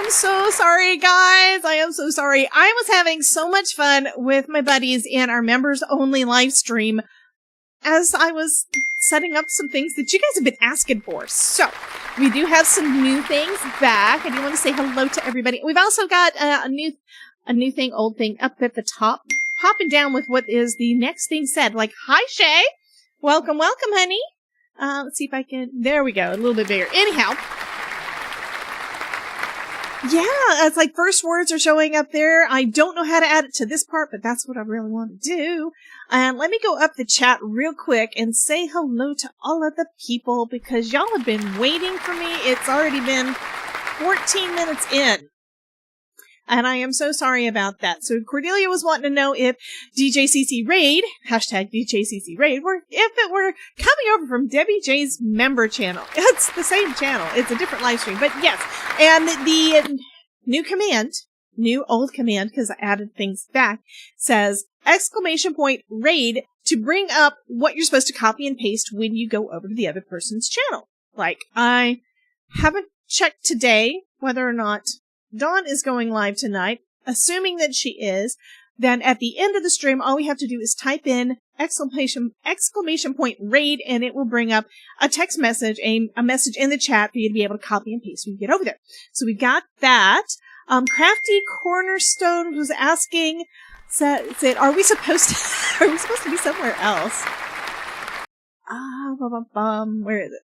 am so sorry, guys. I am so sorry. I was having so much fun with my buddies in our members only live stream as I was setting up some things that you guys have been asking for. So we do have some new things back. I do want to say hello to everybody. We've also got a new thing, old thing up at the top, popping down with what is the next thing said. Like, hi, Shay. Welcome, welcome, honey. Let's see if I can, there we go, a little bit bigger. Anyhow. Yeah, it's like first words are showing up there. I don't know how to add it to this part, but that's what I really want to do. And let me go up the chat real quick and say hello to all of the people because y'all have been waiting for me. It's already been 14 minutes in. And I am so sorry about that. So Cordelia was wanting to know if DJCC Raid, hashtag DJCC Raid, if it were coming over from Debbie J's member channel. It's the same channel. It's a different live stream. But yes, and the new command, new old command, because I added things back, says !raid to bring up what you're supposed to copy and paste when you go over to the other person's channel. Like, I haven't checked today whether or not Dawn is going live tonight. Assuming that she is, then at the end of the stream, all we have to do is type in !raid, and it will bring up a text message, a message in the chat for you to be able to copy and paste when you get over there. So we got that. Crafty Cornerstone was asking, said, are we supposed to be somewhere else? Where is it?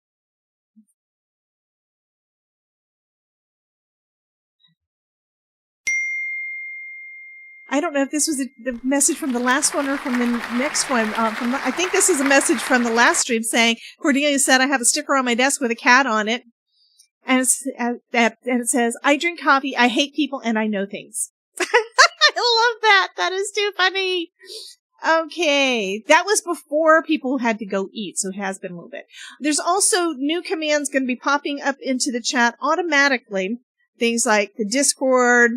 I don't know if this was the message from the last one or from the next one. I think this is a message from the last stream saying, Cordelia said, I have a sticker on my desk with a cat on it. And it says, I drink coffee, I hate people, and I know things. I love that. That is too funny. Okay. That was before people had to go eat, so it has been a little bit. There's also new commands going to be popping up into the chat automatically. Things like the Discord,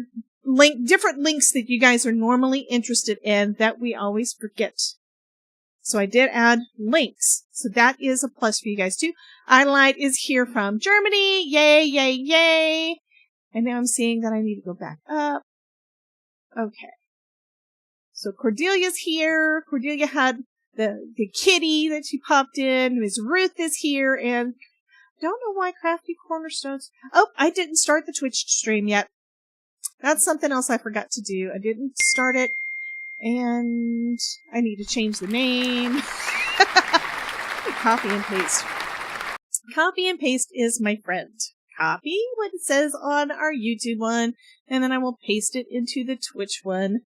different links that you guys are normally interested in that we always forget. So I did add links. So that is a plus for you guys too. Idolight is here from Germany. Yay, yay, yay. And now I'm seeing that I need to go back up. Okay. So Cordelia's here. Cordelia had the kitty that she popped in. Miss Ruth is here. And don't know why Crafty Cornerstones. Oh, I didn't start the Twitch stream yet. That's something else I forgot to do. I didn't start it, and I need to change the name. Copy and paste. Copy and paste is my friend. Copy what it says on our YouTube one, and then I will paste it into the Twitch one.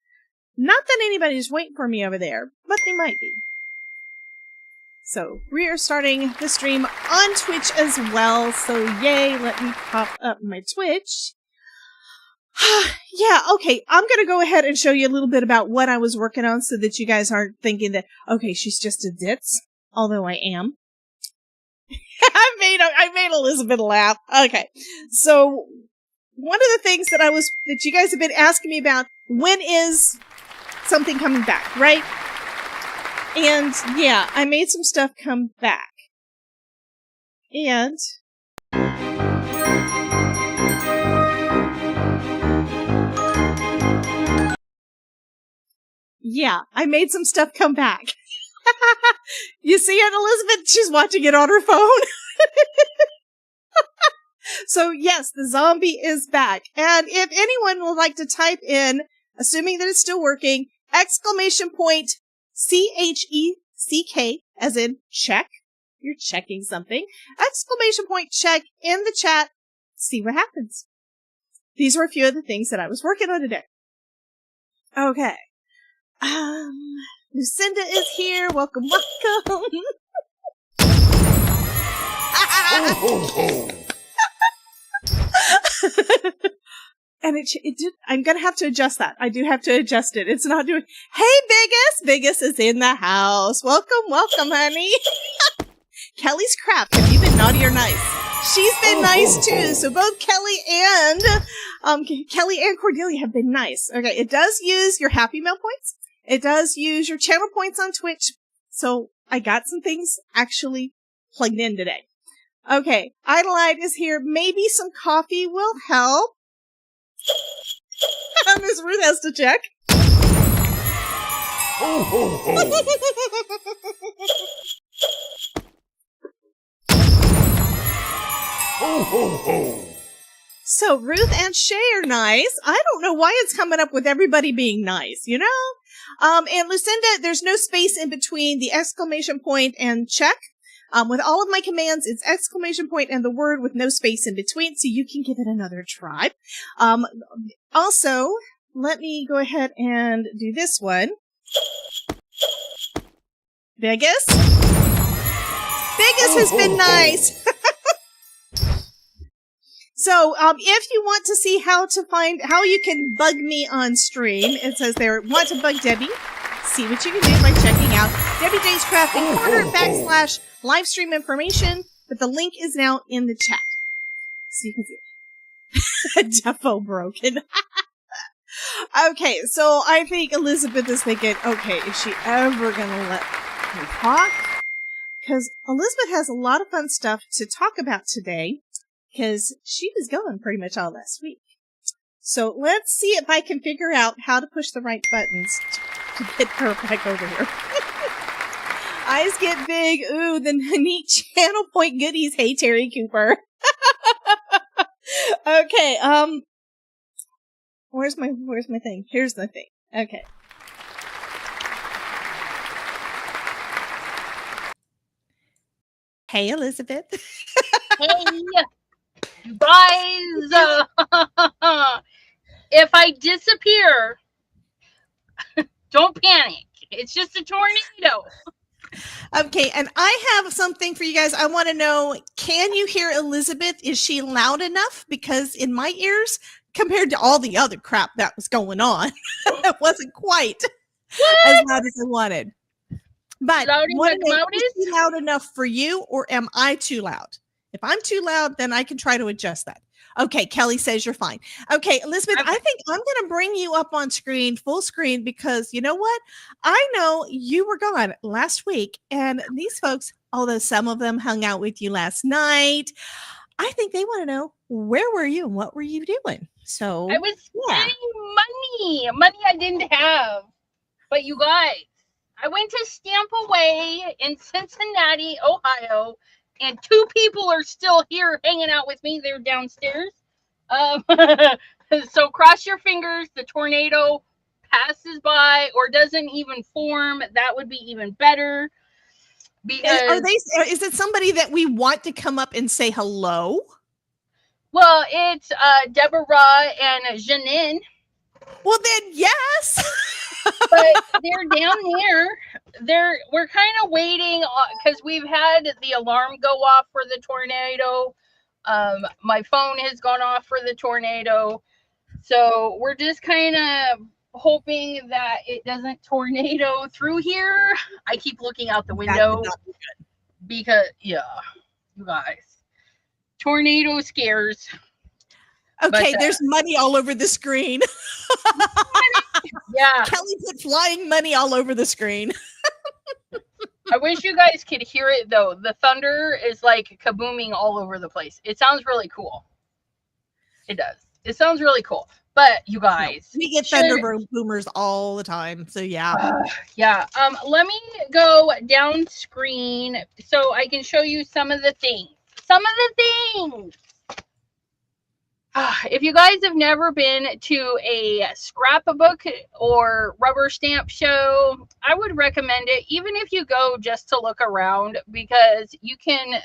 Not that anybody's waiting for me over there, but they might be. So, we are starting the stream on Twitch as well, so yay, let me pop up my Twitch. Yeah, okay, I'm gonna go ahead and show you a little bit about what I was working on so that you guys aren't thinking that, okay, she's just a ditz, although I am. I made Elizabeth laugh. Okay, so one of the things that you guys have been asking me about, when is something coming back, right? And yeah, I made some stuff come back. And yeah, I made some stuff come back. You see it, Elizabeth? She's watching it on her phone. So yes, the zombie is back. And if anyone would like to type in, assuming that it's still working, !CHECK, as in check. You're checking something. !check in the chat. See what happens. These were a few of the things that I was working on today. Okay. Lucinda is here. Welcome, welcome. And it did. I'm gonna have to adjust that. I do have to adjust it. It's not doing. Hey, Biggest! Biggest is in the house. Welcome, welcome, honey. Kelly's crap. Have you been naughty or nice? She's been nice too. So both Kelly and Cordelia have been nice. Okay, it does use your Happy Mail points. It does use your channel points on Twitch. So I got some things actually plugged in today. Okay, Idolite is here. Maybe some coffee will help. Miss Ruth has to check. Ho, ho, ho. Ho, ho, ho. So Ruth and Shay are nice. I don't know why it's coming up with everybody being nice, you know? And Lucinda, there's no space in between the exclamation point and check. With all of my commands, it's exclamation point and the word with no space in between, so you can give it another try. Also, let me go ahead and do this one. Vegas? Vegas has been nice. So, if you want to see how you can bug me on stream, it says there, want to bug Debbie? See what you can do by checking out Debbie J's Crafty Corner / live stream information, but the link is now in the chat. So you can see it. Defo broken. Okay, so I think Elizabeth is thinking, okay, is she ever gonna let me talk? Because Elizabeth has a lot of fun stuff to talk about today, because she was gone pretty much all last week. So let's see if I can figure out how to push the right buttons to get her back over here. Eyes get big. Ooh, the neat channel point goodies. Hey, Terry Cooper. Okay, where's my thing? Here's the thing. Okay. Hey, Elizabeth. Hey, guys. If I disappear, don't panic. It's just a tornado. Okay, and I have something for you guys. I want to know, can you hear Elizabeth? Is she loud enough? Because in my ears, compared to all the other crap that was going on, it wasn't quite as loud as I wanted. But is she loud enough for you, or am I too loud? If I'm too loud, then I can try to adjust that. Okay, Kelly says you're fine. Okay, Elizabeth, I think I'm going to bring you up on screen, full screen, because you know what? I know you were gone last week, and these folks, although some of them hung out with you last night, I think they want to know, where were you and what were you doing? So I was spending money I didn't have. But you guys, I went to Stamp Away in Cincinnati, Ohio, and 2 people are still here hanging out with me. They're downstairs. So cross your fingers. The tornado passes by or doesn't even form. That would be even better. Because is it somebody that we want to come up and say hello? Well, it's Deborah and Janine. Well, then yes. But they're down there. We're kind of waiting because we've had the alarm go off for the tornado. My phone has gone off for the tornado. So we're just kind of hoping that it doesn't tornado through here. I keep looking out the window because, you guys, tornado scares. Okay, but, there's money all over the screen. Yeah. Kelly put flying money all over the screen. I wish you guys could hear it, though. The thunder is like kabooming all over the place. It sounds really cool. It does. It sounds really cool. But you guys, we get thunder boomers all the time. So yeah. Yeah. Let me go down screen so I can show you some of the things. If you guys have never been to a scrapbook or rubber stamp show, I would recommend it, even if you go just to look around, because you can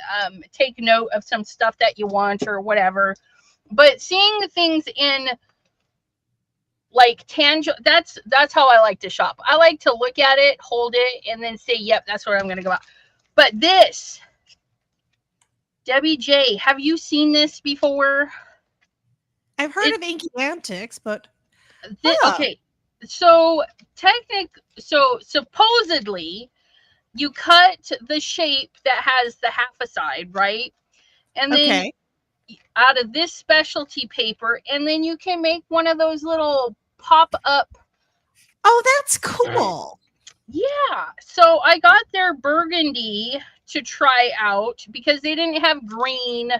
take note of some stuff that you want or whatever. But seeing things in like tangible, that's how I like to shop. I like to look at it, hold it, and then say, yep, that's where I'm going to go out. But this, Debbie J, have you seen this before? I've heard of Inky Antics, but okay. So supposedly you cut the shape that has the half a side, right? And then out of this specialty paper, and then you can make one of those little pop up. Oh, that's cool. Yeah. So I got their burgundy to try out because they didn't have green.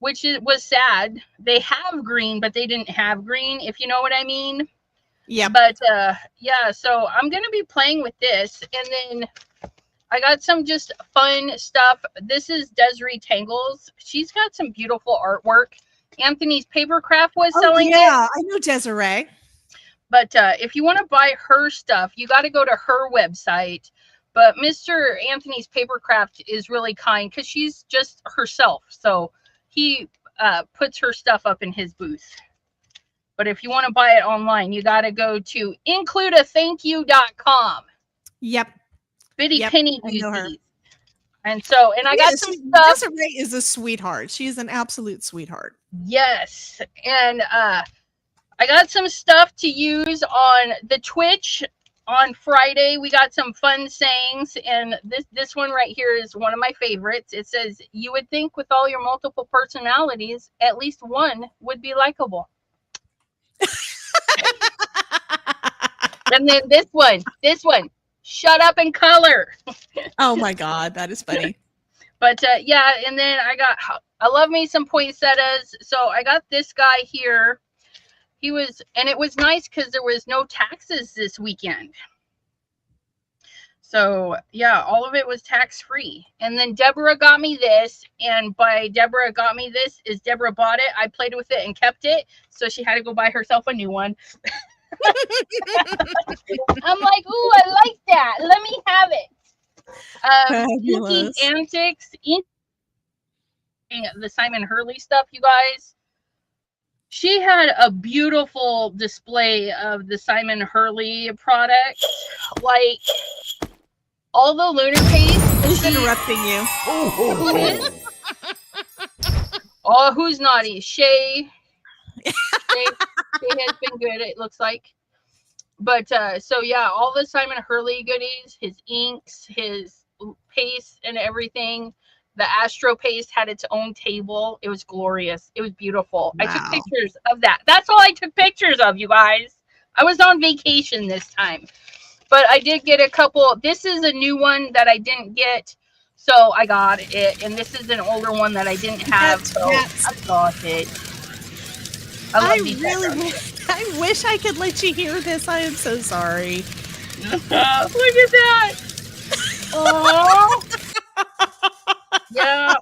was sad. They have green, but they didn't have green, if you know what I mean. Yeah. But yeah, so I'm gonna be playing with this, and then I got some just fun stuff. This is Desiree Tangles. She's got some beautiful artwork. Anthony's Papercraft was selling it. I know Desiree. But if you want to buy her stuff, you got to go to her website. But Mr. Anthony's Papercraft is really kind because she's just herself. So he puts her stuff up in his booth. But if you want to buy it online, you got to go to includeathankyou.com. Yep. Bitty Penny know her. And so, and I got some stuff. Desiree is a sweetheart. She's an absolute sweetheart. Yes. And I got some stuff to use on the Twitch on Friday. We got some fun sayings, and this one right here is one of my favorites. It says, "You would think with all your multiple personalities, at least one would be likable." And then this one, "Shut up and color." Oh my God, that is funny. But yeah, and then I love me some poinsettias. So I got this guy here. And it was nice because there was no taxes this weekend. So yeah, all of it was tax free. And then Deborah got me this, and by Deborah got me this is Deborah bought it. I played with it and kept it, so she had to go buy herself a new one. I'm like, ooh, I like that. Let me have it. Inky Antics, the Simon Hurley stuff, you guys. She had a beautiful display of the Simon Hurley product, like all the lunar paste. Who's interrupting you? Who is? Oh, who's naughty? Shay. Shay has been good, it looks like. But so yeah, all the Simon Hurley goodies, his inks, his paste and everything. The Astro paste had its own table. It was glorious. It was beautiful. Wow. I took pictures of that. That's all I took pictures of, you guys. I was on vacation this time. But I did get a couple. This is a new one that I didn't get, so I got it. And this is an older one that I didn't have, so I got it. I wish I could let you hear this. I am so sorry. Look at that. Oh. Yeah.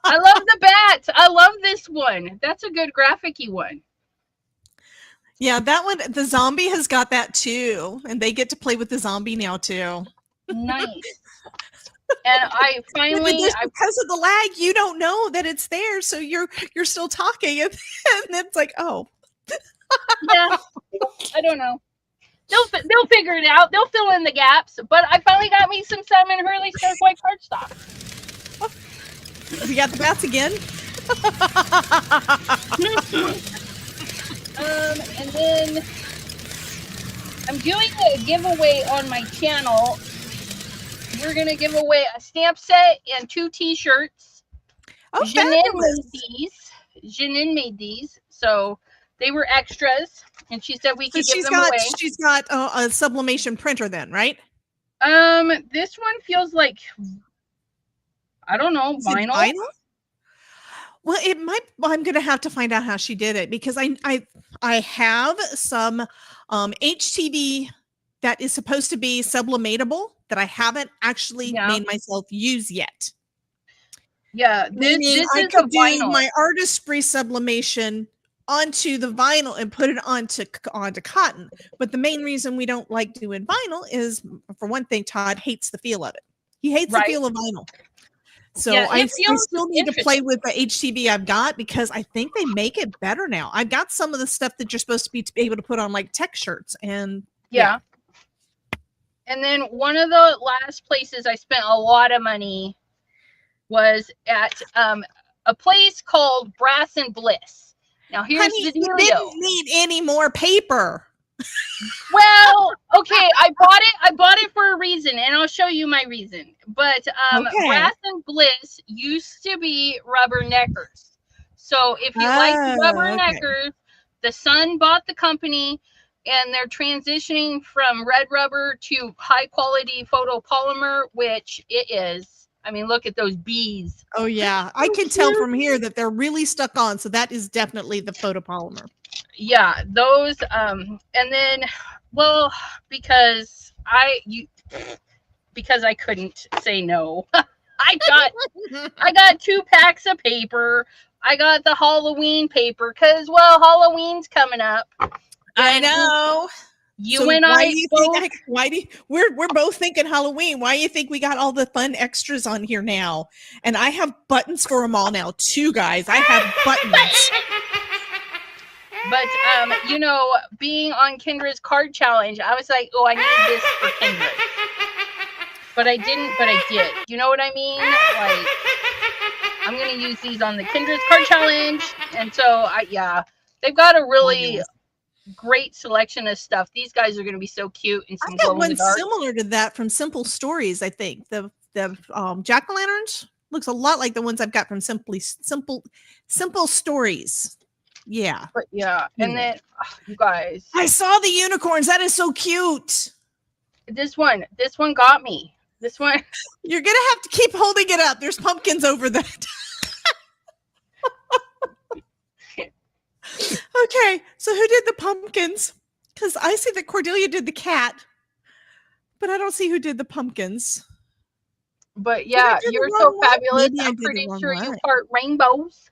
I love the bats. I love this one. That's a good graphic-y one. Yeah, that one, the zombie has got that too. And they get to play with the zombie now too. Nice. And I finally, because of the lag, you don't know that it's there, so you're still talking, and it's like, oh, yeah, I don't know. They'll figure it out. They'll fill in the gaps. But I finally got me some Simon Hurley Stars White cardstock. We got the bats again. And then I'm doing a giveaway on my channel. We're going to give away a stamp set and 2 t-shirts. Oh, Janine made these. So they were extras. And she said we could give them away. She's got a sublimation printer then, right? This one feels like, I don't know, vinyl? Well, it might. Well, I'm going to have to find out how she did it, because I have some HTV that is supposed to be sublimatable that I haven't actually made myself use yet. Yeah, this is I could do my artistry sublimation onto the vinyl and put it onto cotton. But the main reason we don't like doing vinyl is, for one thing, Todd hates the feel of it. He hates the feel of vinyl. So yeah, I still need to play with the HTV I've got, because I think they make it better now. I've got some of the stuff that you're supposed to be able to put on like tech shirts, and yeah. And then one of the last places I spent a lot of money was at a place called Brass and Bliss. Now here's the deal. You didn't need any more paper. Well, okay, I bought it for a reason, and I'll show you my reason. But Brass and Bliss used to be Rubberneckers. So if you like Rubberneckers, the son bought the company, and they're transitioning from red rubber to high quality photopolymer, which it is. I mean, look at those bees. Oh yeah, I can tell from here that they're really stuck on. So that is definitely the photopolymer. Yeah, those. And then, well, because I couldn't say no. I got 2 packs of paper. I got the Halloween paper because, well, Halloween's coming up. I know. You so and I both. We're both thinking Halloween. Why do you think we got all the fun extras on here now? And I have buttons for them all now too, guys. I have buttons. But you know, being on Kendra's card challenge, I was like, oh, I need this for Kendra. But I didn't, but I did. You know what I mean? Like, I'm going to use these on the Kendra's card challenge. And so, they've got a really great selection of stuff. These guys are going to be so cute. And some I got one similar to that from Simple Stories, I think. The jack-o'-lanterns looks a lot like the ones I've got from Simple Stories. Yeah. But yeah. And then, you guys. I saw the unicorns. That is so cute. This one got me. This one. You're going to have to keep holding it up. There's pumpkins over that. Okay. So who did the pumpkins? Because I see that Cordelia did the cat, but I don't see who did the pumpkins. But yeah, you're so fabulous. I'm pretty sure you part rainbows.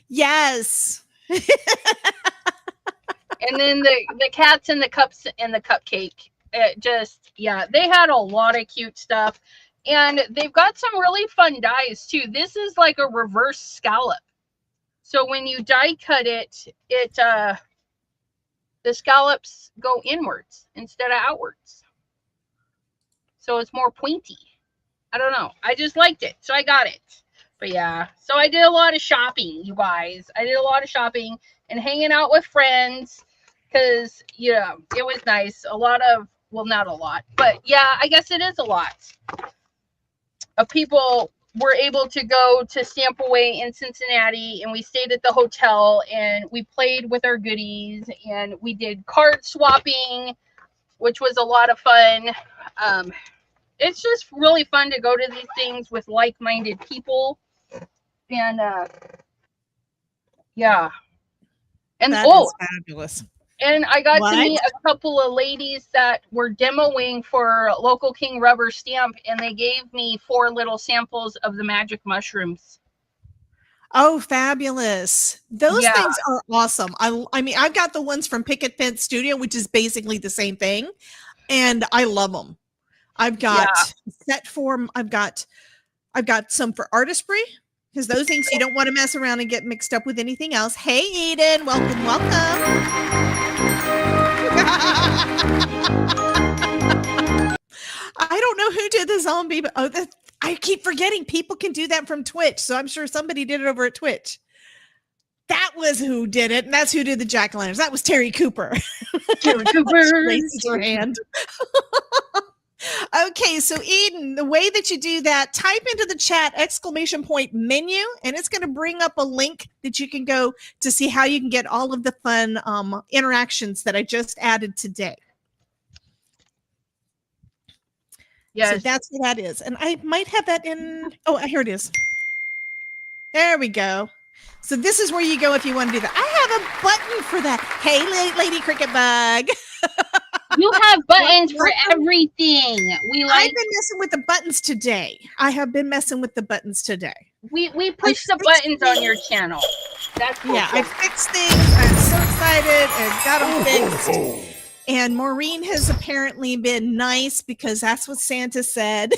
Yes. And then the cats and the cups and the cupcake. It just, they had a lot of cute stuff. And they've got some really fun dies too. This is like a reverse scallop. So when you die cut it, the scallops go inwards instead of outwards. So it's more pointy. I don't know. I just liked it. So I got it. But yeah, so I did a lot of shopping, you guys. I did a lot of shopping and hanging out with friends because, it was nice. A lot of, well, not a lot, but yeah, I guess it is a lot of people were able to go to Stampaway in Cincinnati, and we stayed at the hotel and we played with our goodies and we did card swapping, which was a lot of fun. It's just really fun to go to these things with like-minded people. And and that is fabulous. And I got to meet a couple of ladies that were demoing for Local King Rubber Stamp, and they gave me 4 little samples of the magic mushrooms. Oh, fabulous. Those things are awesome. I mean, I've got the ones from Picket Fence Studio, which is basically the same thing, and I love them. I've got set form. I've got some for artistry, because those things you don't want to mess around and get mixed up with anything else. Hey, Eden, welcome. I don't know who did the zombie, but I keep forgetting people can do that from Twitch. So I'm sure somebody did it over at Twitch. That was who did it, and that's who did the jack-o'-lanterns. That was Terry Cooper. Terry Cooper raises her hand. Okay, so Eden, the way that you do that, type into the chat !menu, and it's going to bring up a link that you can go to see how you can get all of the fun interactions that I just added today. Yes. So that's what that is. And I might have that in, here it is. There we go. So this is where you go if you want to do that. I have a button for that. Hey, Lady Cricket Bug. You have buttons for everything. I've been messing with the buttons today. I have been messing with the buttons today. We push the buttons on your channel. That's cool. Yeah, I fixed things. I'm so excited and got them fixed. And Maureen has apparently been nice because that's what Santa said.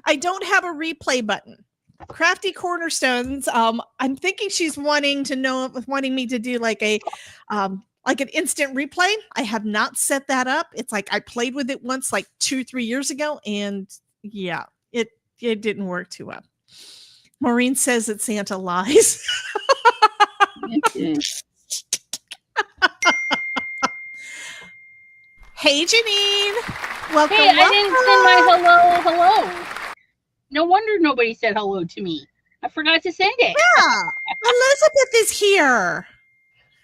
I don't have a replay button. Crafty Cornerstones. I'm thinking she's wanting me to do like an instant replay. I have not set that up. It's like I played with it once like 2-3 years ago, and yeah, it didn't work too well. Maureen says that Santa lies. Hey, Janine. Welcome. Hey, I didn't send my hello. No wonder nobody said hello to me. I forgot to send it. Yeah, Elizabeth is here.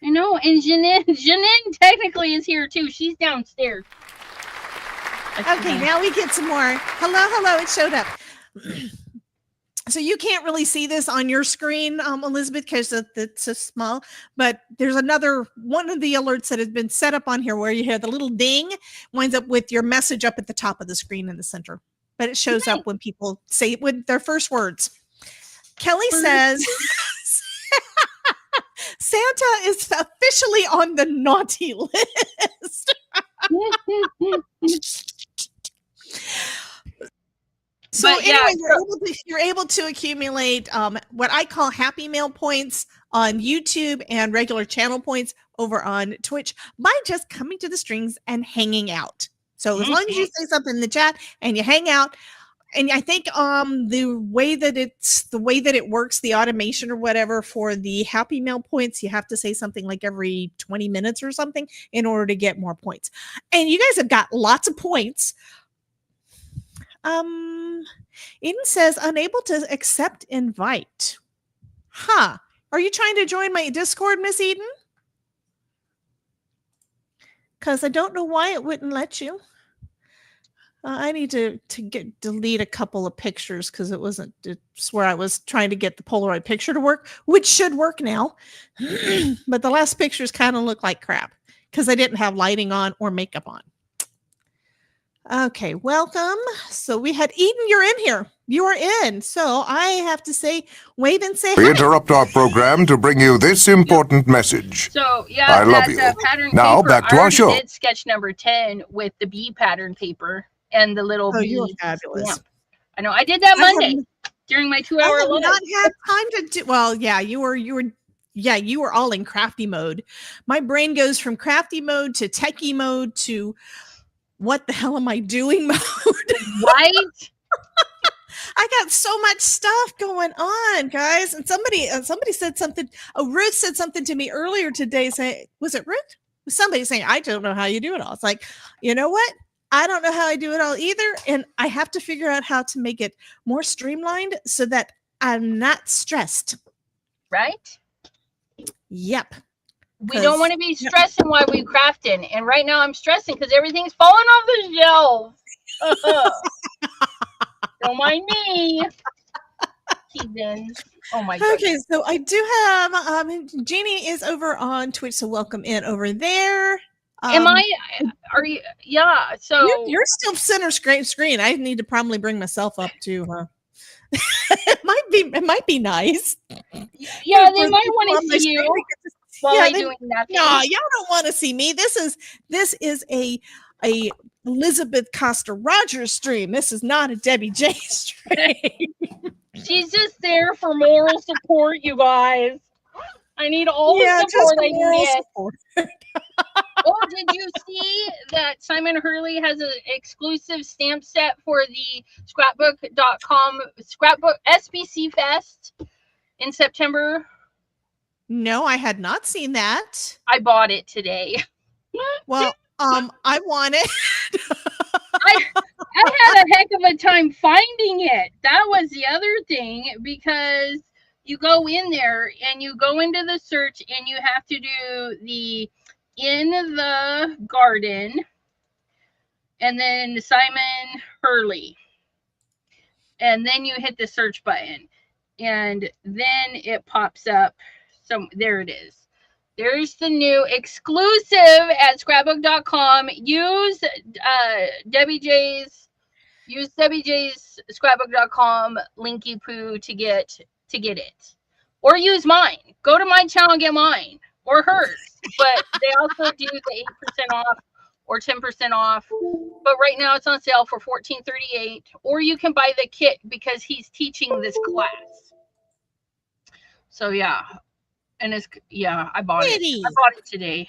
I know, and Janine technically is here too. She's downstairs. Okay, now we get some more. Hello, it showed up. So you can't really see this on your screen, Elizabeth, because it's so small, but there's another one of the alerts that has been set up on here where you hear the little ding winds up with your message up at the top of the screen in the center, but it shows up when people say it with their first words. Kelly says, Santa is officially on the naughty list. So But yeah, anyway, you're able to accumulate what I call Happy Mail points on YouTube and regular channel points over on Twitch by just coming to the streams and hanging out. So as long as you say something in the chat and you hang out, and I think the way that it works, the automation or whatever for the Happy Mail points, you have to say something like every 20 minutes or something in order to get more points. And you guys have got lots of points. Eden says unable to accept invite. Huh. Are you trying to join my Discord, Miss Eden? Because I don't know why it wouldn't let you. I need to delete a couple of pictures because it's where I was trying to get the Polaroid picture to work, which should work now. But the last pictures kind of look like crap because I didn't have lighting on or makeup on. Okay, welcome. So we had Eden, you're in here. You are in. So I have to say, wave and say hi. We interrupt our program to bring you this important message. So yeah, I love you. Pattern Now paper, back to our show. I did sketch number 10 with the bee pattern paper and the little bee. You're fabulous. Stamp. I know. I did that Monday during my 2-hour I lunch. have not had time to do. Well, yeah, you were all in crafty mode. My brain goes from crafty mode to techie mode to what the hell am I doing mode? Right? I got so much stuff going on, guys. And somebody said something. Oh, Ruth said something to me earlier today. Was it Ruth? Somebody saying, I don't know how you do it all. It's like, you know what? I don't know how I do it all either. And I have to figure out how to make it more streamlined so that I'm not stressed. Right? Yep. We don't want to be stressing while we crafting. And right now I'm stressing because everything's falling off the shelf. Don't mind me. Heathens. Oh my god. Okay, so I do have Jeannie is over on Twitch, so welcome in over there. Are you? Yeah. So you're still center screen. I need to probably bring myself up to. It might be nice. Yeah, they might want to see you while I'm doing nothing. No, y'all don't want to see me. This is a Elizabeth Costa-Rogers stream. This is not a Debbie J stream. She's just there for moral support, you guys. I need all the support I can get. Oh, did you see that Simon Hurley has an exclusive stamp set for the scrapbook.com scrapbook SBC Fest in September? No, I had not seen that. I bought it today. Well, I want it. I had a heck of a time finding it. That was the other thing, because you go in there and you go into the search and you have to do the in the garden and then Simon Hurley. And then you hit the search button and then it pops up. So there it is. There's the new exclusive at scrapbook.com. Use Debbie J's scrapbook.com linky poo to get it. Or use mine. Go to my channel and get mine or hers. But they also do the 8% off or 10% off. But right now it's on sale for $14.38. Or you can buy the kit because he's teaching this class. So yeah. And I bought it. I bought it today.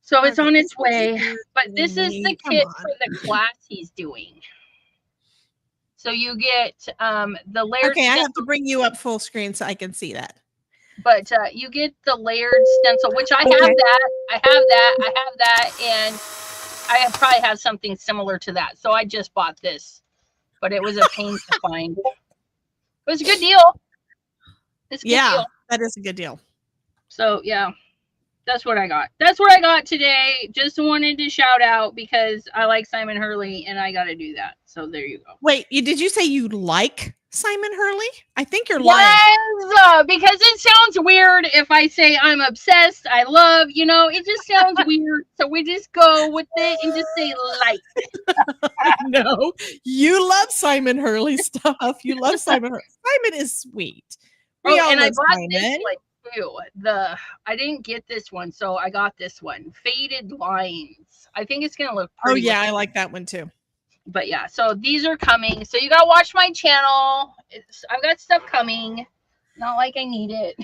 So it's on its way. But this is the kit for the class he's doing. So you get the layered. Okay, I have to bring you up full screen so I can see that. But you get the layered stencil, which I have that. I have that, and I probably have something similar to that. So I just bought this, but it was a pain to find. It was a good deal. It's a good deal. That is a good deal. So yeah. That's what I got. That's what I got today. Just wanted to shout out because I like Simon Hurley and I got to do that. So there you go. Wait, did you say you like Simon Hurley? I think you're lying. Yes, because it sounds weird if I say I'm obsessed, I love, it just sounds weird. So we just go with it and just say like. No, you love Simon Hurley stuff. You love Simon Hurley. Simon is sweet. We all and love I bought Simon. this one too. I didn't get this one, so I got this one. Faded Lines. I think it's gonna look pretty. Oh yeah, I like that one too. But yeah, so these are coming. So you gotta watch my channel. I've got stuff coming. Not like I need it.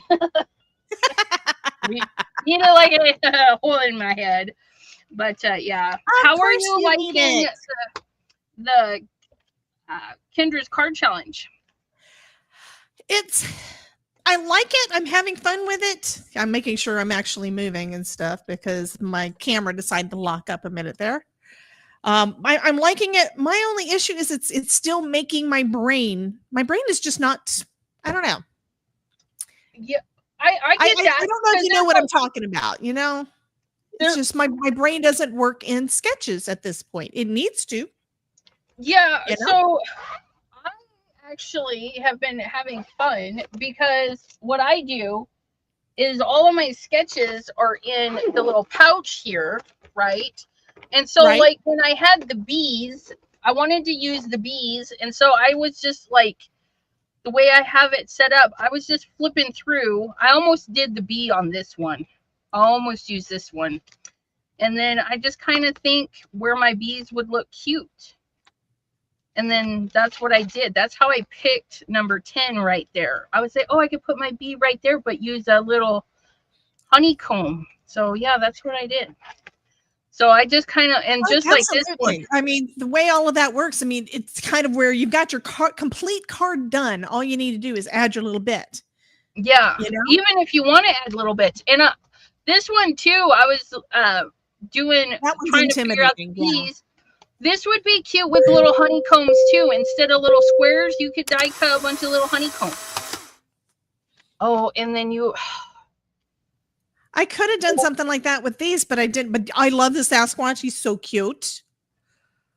Need it like a hole in my head. But yeah, how are you liking the Kendra's card challenge? I like it. I'm having fun with it. I'm making sure I'm actually moving and stuff because my camera decided to lock up a minute there. I'm liking it. My only issue is it's still making my brain is just not, I don't know. Yeah, I get that. I don't know if you know what I'm talking about, It's just my brain doesn't work in Sketches at this point. It needs to. Yeah, so I actually have been having fun because what I do is all of my sketches are in the little pouch here, right? And so like when I had the bees, I wanted to use the bees, and so I was just like, the way I have it set up, I was just flipping through. I almost did the bee on this one. I almost used this one. And then I just kind of think where my bees would look cute. And then that's what I did. That's how I picked number 10 right there. I would say, oh, I could put my bee right there, but use a little honeycomb. So yeah, that's what I did. So I just kind of, and just like this one. I mean, the way all of that works, I mean, it's kind of where you've got your complete card done. All you need to do is add your little bit. Yeah. Even if you want to add little bits. And this one too, I was trying to figure out the bees. This would be cute with little honeycombs too. Instead of little squares, you could die cut a bunch of little honeycombs. Oh, and then I could have done something like that with these, but I didn't. But I love the Sasquatch. He's so cute.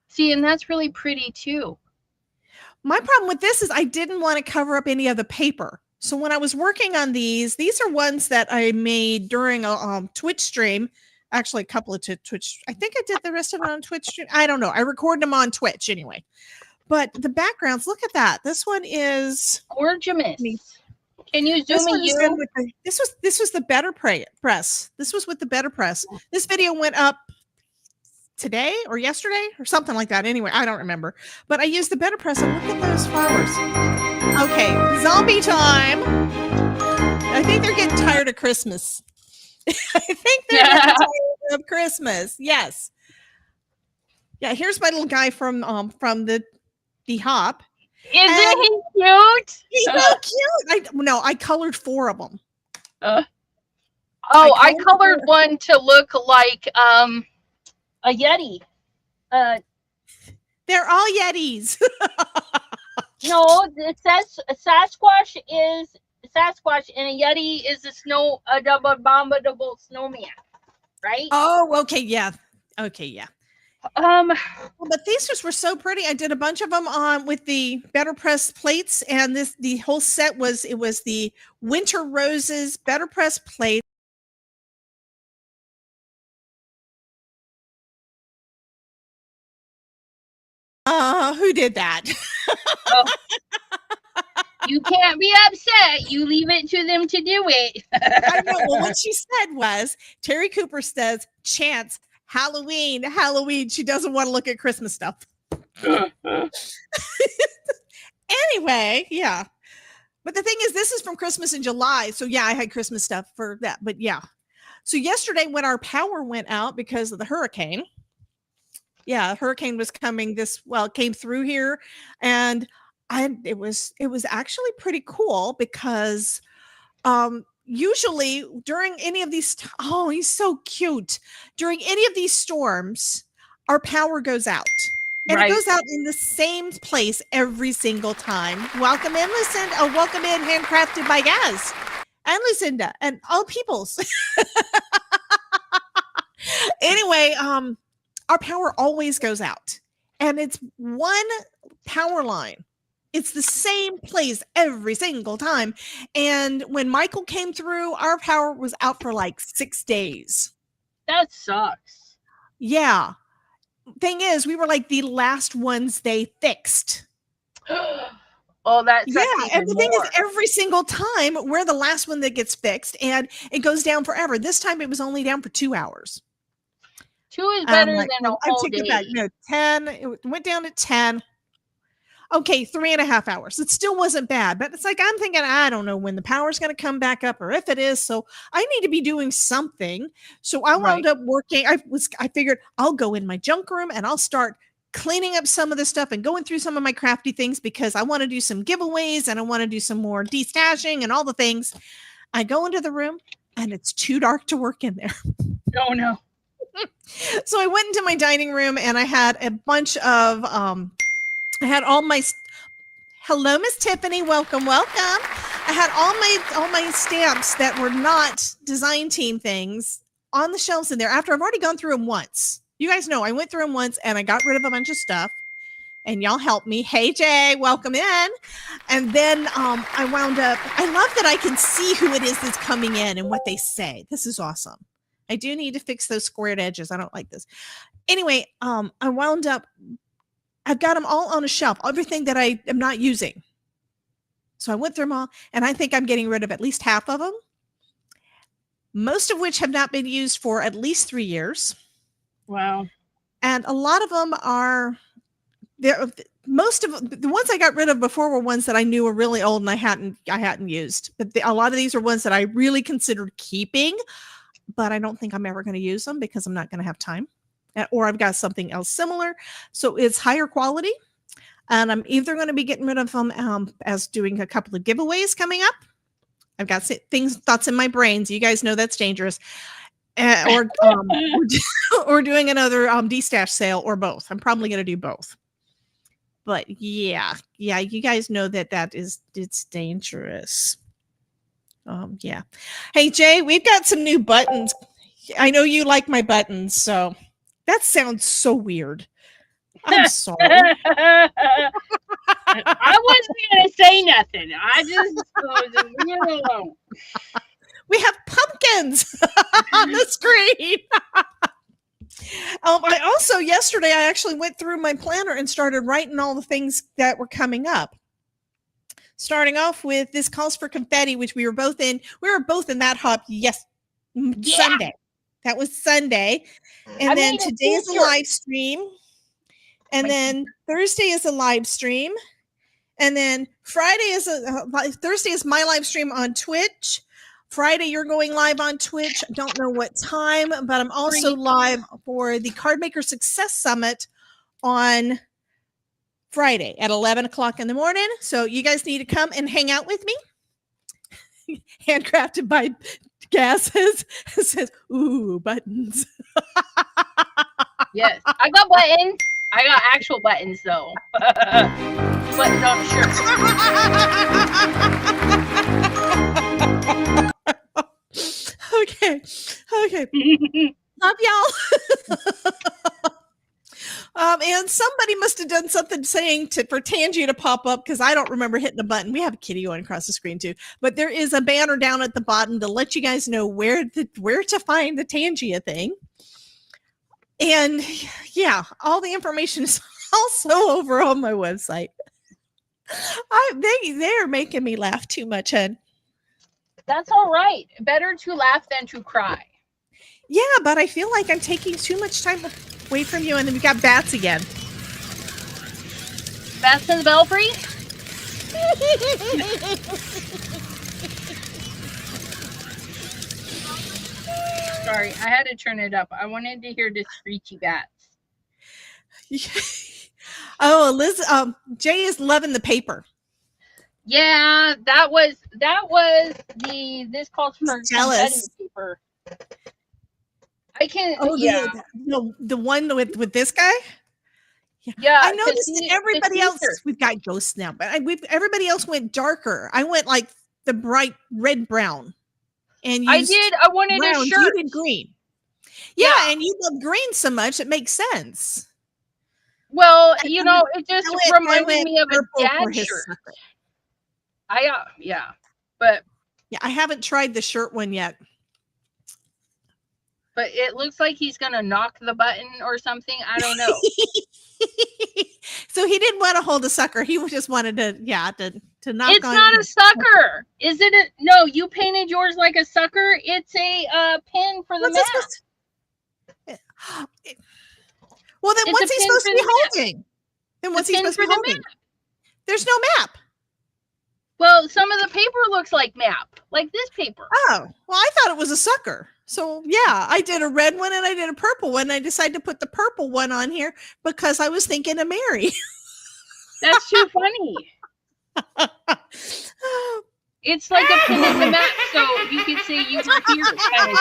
See, and that's really pretty too. My problem with this is I didn't want to cover up any of the paper. So when I was working on these are ones that I made during a Twitch stream. Actually, a couple of Twitch. I think I did the rest of it on Twitch stream. I don't know. I recorded them on Twitch anyway. But the backgrounds, look at that. This one is gorgeous. Can you zoom in? This was the Better Press. This was with the Better Press. This video went up today or yesterday or something like that. Anyway, I don't remember. But I used the Better Press and look at those flowers. Okay, zombie time. I think they're getting tired of Christmas. I think they're getting tired of Christmas. Yes. Yeah, here's my little guy from the hop. Isn't he cute? He's so cute. I colored 4 of them. I colored one to look like a Yeti. They're all Yetis. No, it says a Sasquatch is Sasquatch and a Yeti is a double snowman, right? Oh, okay, yeah. Okay, yeah. But these just were so pretty. I did a bunch of them on with the Better Press plates, and the whole set was the Winter Roses Better Press plate. Who did that? You can't be upset. You leave it to them to do it. I know. Well, what she said was Terry Cooper says, Chance, Halloween. She doesn't want to look at Christmas stuff. Anyway, yeah. But the thing is, this is from Christmas in July. So yeah, I had Christmas stuff for that. But yeah. So yesterday when our power went out because of the hurricane, hurricane was coming came through here, and it was actually pretty cool because usually during any of these he's so cute. During any of these storms, our power goes out. And it goes out in the same place every single time. Welcome in, Lucinda. Welcome in, handcrafted by Gaz and Lucinda and all peoples. Anyway, our power always goes out, and it's one power line. It's the same place every single time. And when Michael came through, our power was out for like 6 days. That sucks. Yeah. Thing is, we were like the last ones they fixed. Oh, that sucks. Yeah, and the thing is, every single time we're the last one that gets fixed, and it goes down forever. This time it was only down for 2 hours. 2 is better than a I whole take day. it back. No, 10. It went down to 10. Okay, 3.5 hours. It still wasn't bad, but it's like I'm thinking, I don't know when the power's going to come back up or if it is. So I need to be doing something. So I wound up working. I figured I'll go in my junk room and I'll start cleaning up some of the stuff and going through some of my crafty things because I want to do some giveaways and I want to do some more destashing and all the things. I go into the room and it's too dark to work in there. Oh no. So I went into my dining room and I had a bunch of I had all my hello, Miss Tiffany, welcome. I had all my stamps that were not design team things on the shelves in there after I've already gone through them once. You guys know I went through them once and I got rid of a bunch of stuff and y'all helped me. Hey Jay, welcome in. And then I wound up, I love that I can see who it is that's coming in and what they say. This is awesome. I do need to fix those squared edges. I don't like this. Anyway, I wound up, I've got them all on a shelf, everything that I am not using. So I went through them all, and I think I'm getting rid of at least half of them, most of which have not been used for at least 3 years. Wow. And a lot of them are, most of the ones I got rid of before were ones that I knew were really old and I hadn't used. But a lot of these are ones that I really considered keeping, but I don't think I'm ever going to use them because I'm not going to have time. Or I've got something else similar. So it's higher quality. And I'm either going to be getting rid of them as doing a couple of giveaways coming up. I've got thoughts in my brains. You guys know that's dangerous. Or doing another destash sale or both. I'm probably going to do both. But yeah, you guys know it's dangerous. Yeah. Hey, Jay, we've got some new buttons. I know you like my buttons, so that sounds so weird. I'm sorry. I wasn't going to say nothing. I just leave it alone. We have pumpkins on the screen. I also, yesterday, I actually went through my planner and started writing all the things that were coming up. Starting off with this calls for confetti, which we were both in. We were both in that hop. Yes. Yeah. Sunday. That was Sunday. And then today is a live stream. And then Thursday is a live stream. And then Thursday is my live stream on Twitch. Friday, you're going live on Twitch. I don't know what time, but I'm also live for the Cardmaker Success Summit on Friday at 11 o'clock in the morning. So you guys need to come and hang out with me. Handcrafted by Gas says, ooh, buttons. Yes, I got buttons. I got actual buttons, though. Buttons on the shirt. Okay. Love y'all. And somebody must have done something saying for Tangia to pop up because I don't remember hitting the button. We have a kitty going across the screen too, but there is a banner down at the bottom to let you guys know where to find the Tangia thing. And yeah, all the information is also over on my website. They're making me laugh too much, Ed. That's all right. Better to laugh than to cry. Yeah, but I feel like I'm taking too much time away from you, and then we got bats again. Bats in the belfry? Sorry, I had to turn it up. I wanted to hear the screechy bats. Oh, Liz, Jay is loving the paper. Yeah, that was this calls for jealous paper. I can. Oh yeah, the one with this guy. Yeah, I noticed that everybody else. We've got ghosts now, but everybody else went darker. I went like the bright red brown, and I did. I wanted brown, a shirt. you did green. Yeah, Yeah. and you love green so much, it makes sense. Well, I you went, know, it just I reminded went me of a purple for dad his shirt. sucker. Yeah, but Yeah, I haven't tried the shirt one yet. But it looks like he's gonna knock the button or something. I don't know. So he didn't want to hold a sucker. He just wanted to, to knock It's on. not a sucker. Is it a no? You painted yours like a sucker. It's a pin for the What's it map. supposed to? Well, then It's what's a he pin supposed for to be the map. holding? Then It's what's a he pin supposed to for be the holding? map. There's no map. Well, some of the paper looks like map, like this paper. Oh, well, I thought it was a sucker. So yeah, I did a red one and I did a purple one. I decided to put the purple one on here because I was thinking of Mary. That's too funny. It's like a pin in the map, so you could say you were here, kind of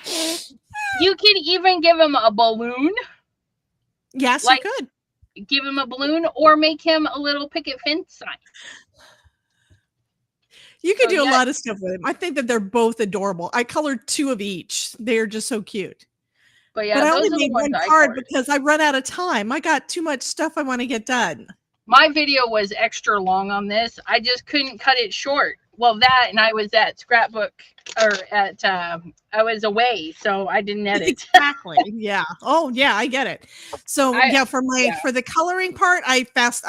thing. You could even give him a balloon. Yes, like, you could. Give him a balloon or make him a little picket fence sign. You could do a lot of stuff with them. I think that they're both adorable. I colored 2 of each. They're just so cute. But yeah, but I those only are the made ones one I card colored. because I run out of time. I got too much stuff I want to get done. My video was extra long on this. I just couldn't cut it short. Well, that and I was at scrapbook or at I was away, so I didn't edit. Exactly. Yeah. Oh, yeah. I get it. So for the coloring part, I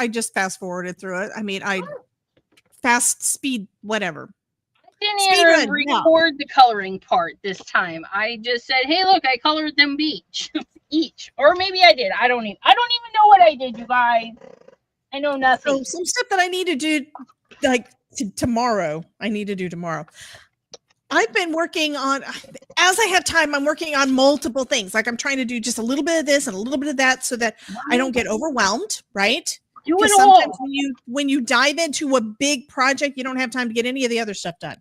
just fast forwarded through it. I mean, I fast speed whatever. I didn't even record the coloring part this time. I just said, "Hey, look, I colored them each, or maybe I did. I don't even know what I did, you guys. I know nothing. So some stuff that I need to do, like tomorrow. I need to do tomorrow. I've been working on, as I have time, I'm working on multiple things. Like I'm trying to do just a little bit of this and a little bit of that so that I don't get overwhelmed, right? Because sometimes when you dive into a big project, you don't have time to get any of the other stuff done.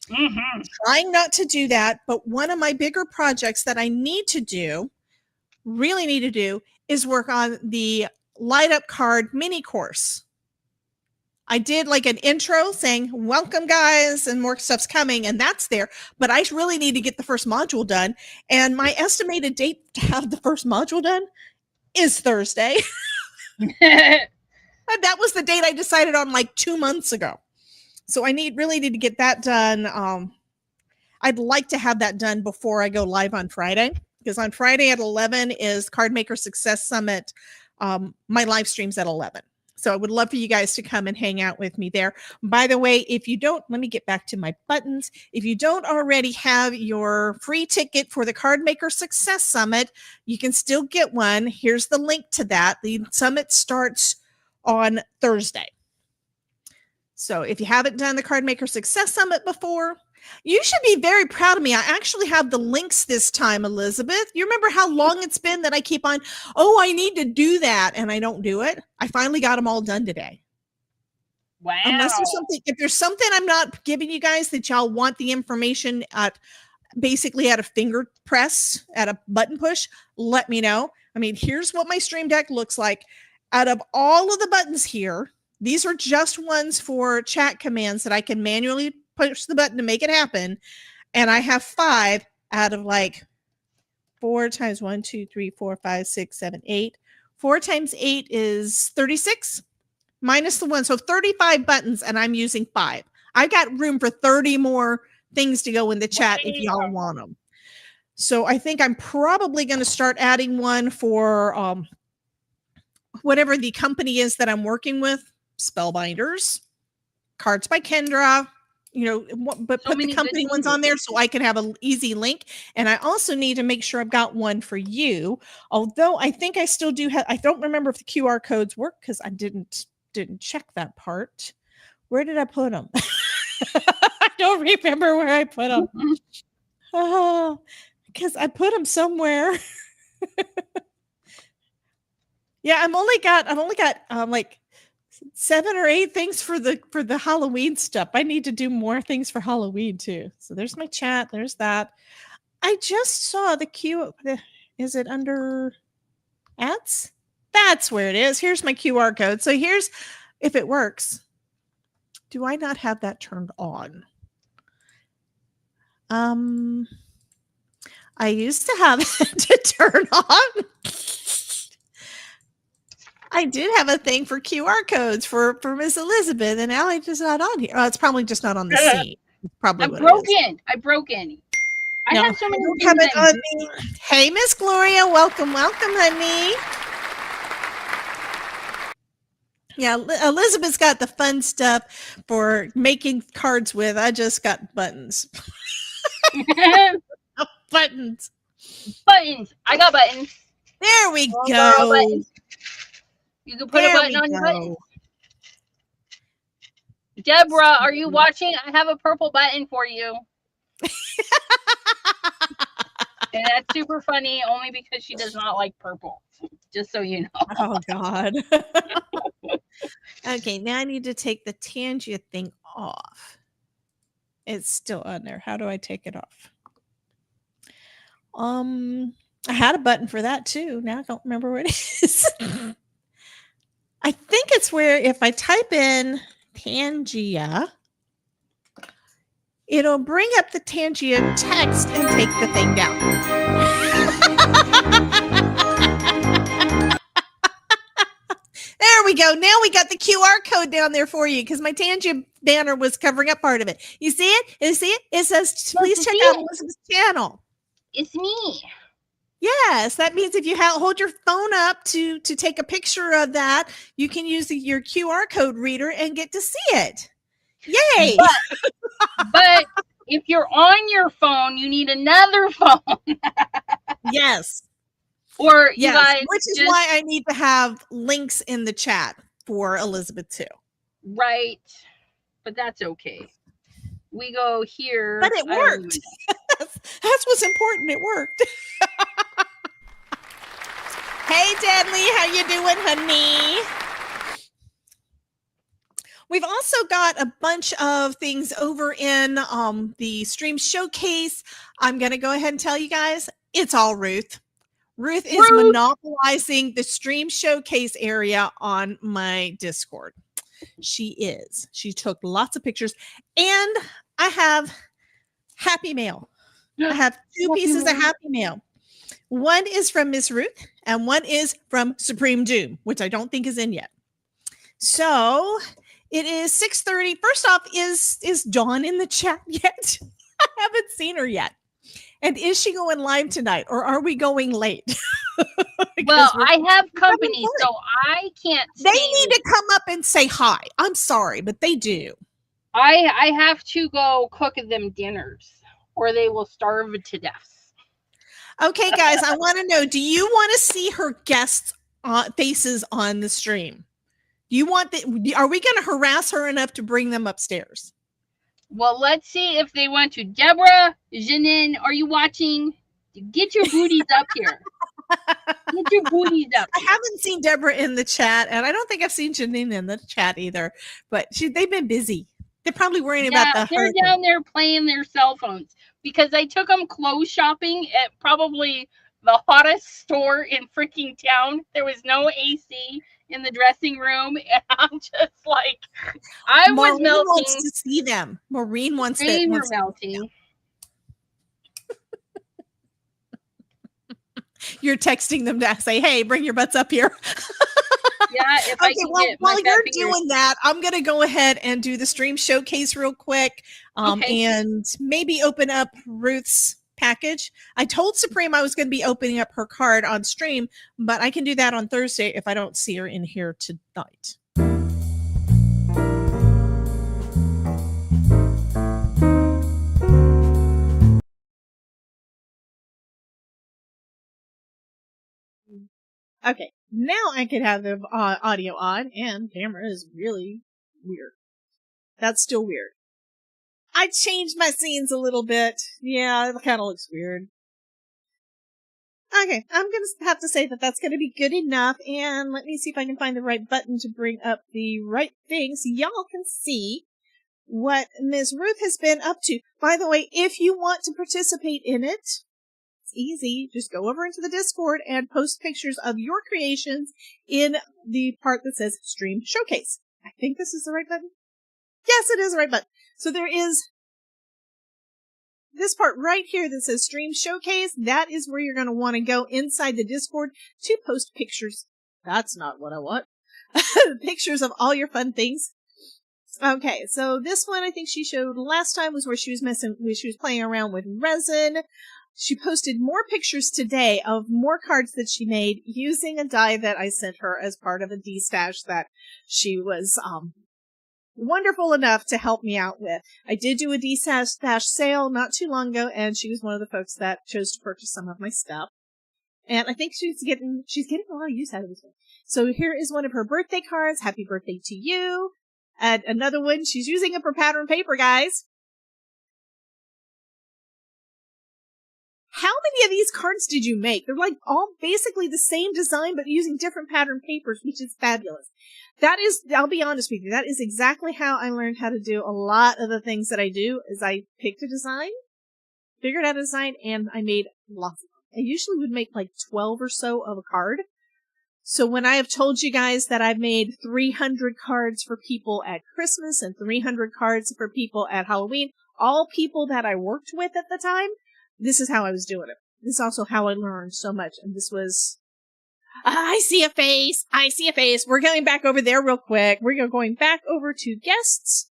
Mm-hmm. Trying not to do that, but one of my bigger projects that I really need to do, is work on the light up card mini course. I did like an intro saying, welcome guys, and more stuff's coming, and that's there. But I really need to get the first module done. And my estimated date to have the first module done is Thursday. And that was the date I decided on like 2 months ago. So I really need to get that done. I'd like to have that done before I go live on Friday, because on Friday at 11 is Card Maker Success Summit. My live stream's at 11. So I would love for you guys to come and hang out with me there. By the way, if you don't, let me get back to my buttons. If you don't already have your free ticket for the Card Maker Success Summit, you can still get one. Here's the link to that. The summit starts on Thursday. So if you haven't done the Card Maker Success Summit before, you should be very proud of me. I actually have the links this time, Elizabeth. You remember how long it's been that I keep on, I need to do that, and I don't do it? I finally got them all done today. Wow. If there's something I'm not giving you guys that y'all want the information at a finger press, at a button push, let me know. I mean, here's what my Stream Deck looks like. Out of all of the buttons here, these are just ones for chat commands that I can manually push the button to make it happen. And I have 5 out of like 4 times 1, 2, 3, 4, 5, 6, 7, 8. 4 times 8 is 36 minus the 1. So 35 buttons, and I'm using 5. I've got room for 30 more things to go in the chat if y'all want them. So I think I'm probably going to start adding one for whatever the company is that I'm working with. Spellbinders, Cards by Kendra, but put the company ones on there so I can have an easy link. And I also need to make sure I've got one for you. Although I think I still do have, I don't remember if the QR codes work because I didn't check that part. Where did I put them? I don't remember where I put them. Oh, because I put them somewhere. Yeah, I've only got like 7 or 8 things for the Halloween stuff. I need to do more things for Halloween too. So there's my chat. There's that. I just saw the Q. Is it under ads? That's where it is. Here's my QR code. So here's, if it works. Do I not have that turned on? I used to have it to turn on. I did have a thing for QR codes for Miss Elizabeth, and now it's just not on here. Oh, it's probably just not on the scene. Probably I'm what it is. broken. I broke any. I No, have so I many don't things have it I'm on me. Hey, Miss Gloria, welcome, honey. Yeah, Elizabeth's got the fun stuff for making cards with. I just got buttons. Buttons. buttons. I got buttons. There we All go. buttons. You can put a button on your button. Deborah, are you watching? I have a purple button for you. And that's super funny only because she does not like purple. Just so you know. Oh, God. Okay, now I need to take the Tangia thing off. It's still on there. How do I take it off? I had a button for that too. Now I don't remember what it is. I think it's where if I type in Tangia, it'll bring up the Tangia text and take the thing down. There we go. Now we got the QR code down there for you because my Tangia banner was covering up part of it. You see it? You see it? It says, please check out Elizabeth's channel. It's me. Yes, that means if you hold your phone up to take a picture of that, you can use your QR code reader and get to see it. Yay! But if you're on your phone, you need another phone. Yes. Or you guys, which is why I need to have links in the chat for Elizabeth too. Right. But that's okay. We go here. But it worked. That's what's important. It worked. Hey, Deadly, how you doing, honey? We've also got a bunch of things over in the stream showcase. I'm going to go ahead and tell you guys, it's all Ruth. Ruth is monopolizing the stream showcase area on my Discord. She is. She took lots of pictures. And I have Happy Mail. I have two pieces of Happy Mail. One is from Miss Ruth and one is from Supreme Doom, which I don't think is in yet. So it is 6:30. First off, is Dawn in the chat yet? I haven't seen her yet. And is she going live tonight or are we going late? Well, I have company, so I can't. They need to come up and say hi. I'm sorry, but they do. I have to go cook them dinners or they will starve to death. Okay, guys, I want to know, do you want to see her guests' faces on the stream? Do you want are we going to harass her enough to bring them upstairs? Well, let's see if they want to. Deborah, Janine, are you watching? Get your booties up here. Get your booties up. I haven't seen Deborah in the chat, and I don't think I've seen Janine in the chat either, but they've been busy. They're probably worrying about the hurricane. They're down there playing their cell phones because I took them clothes shopping at probably the hottest store in freaking town. There was no AC in the dressing room, and I'm just like, was melting. Wants to see them. Maureen wants to. They were melting. You're texting them to say, "Hey, bring your butts up here." Yeah. If I can get while you're doing that, I'm going to go ahead and do the stream showcase real quick, and maybe open up Ruth's package. I told Supreme I was going to be opening up her card on stream, but I can do that on Thursday if I don't see her in here tonight. Okay, now I could have the audio on, and camera is really weird. That's still weird. I changed my scenes a little bit. Yeah, it kind of looks weird. Okay, I'm going to have to say that that's going to be good enough, and let me see if I can find the right button to bring up the right thing so y'all can see what Ms. Ruth has been up to. By the way, if you want to participate in it, easy. Just go over into the Discord and post pictures of your creations in the part that says Stream Showcase. I think this is the right button. Yes, it is the right button. So there is this part right here that says Stream Showcase, that is where you're going to want to go inside the Discord to post pictures. That's not what I want. Pictures of all your fun things. Okay, so this one I think she showed last time was where she was playing around with resin. She posted more pictures today of more cards that she made using a die that I sent her as part of a D-stash that she was wonderful enough to help me out with. I did do a D-stash sale not too long ago, and she was one of the folks that chose to purchase some of my stuff. And I think she's getting a lot of use out of this one. So here is one of her birthday cards. Happy birthday to you. And another one, she's using up her pattern paper, guys. How many of these cards did you make? They're like all basically the same design, but using different pattern papers, which is fabulous. That is, I'll be honest with you, that is exactly how I learned how to do a lot of the things that I do, is I picked a design, figured out a design, and I made lots of them. I usually would make like 12 or so of a card. So when I have told you guys that I've made 300 cards for people at Christmas and 300 cards for people at Halloween, all people that I worked with at the time, this is how I was doing it. This is also how I learned so much. And this was, I see a face. I see a face. We're going back over there real quick. We're going back over to guests.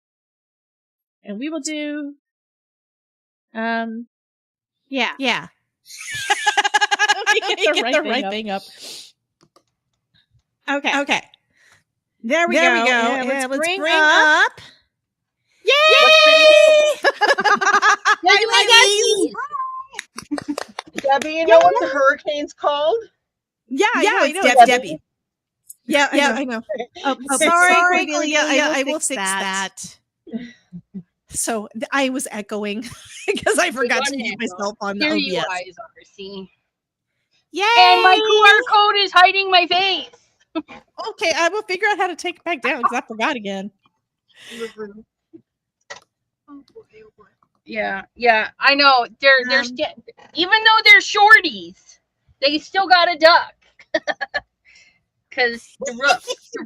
And we will do, yeah. Yeah. Get the right thing up. Okay. There we go. Yeah, let's bring up. Yay! Debbie, you know what the hurricane's called? Yeah, I know. It's Debbie. Yeah, I know. Sorry, Cordelia, I will fix that. So I was echoing because I forgot to mute myself on the Here OBS. you guys are, see? Yay! And my QR code is hiding my face. Okay, I will figure out how to take it back down because I forgot again. Yeah, I know. They're even though they're shorties, they still got a duck. Because the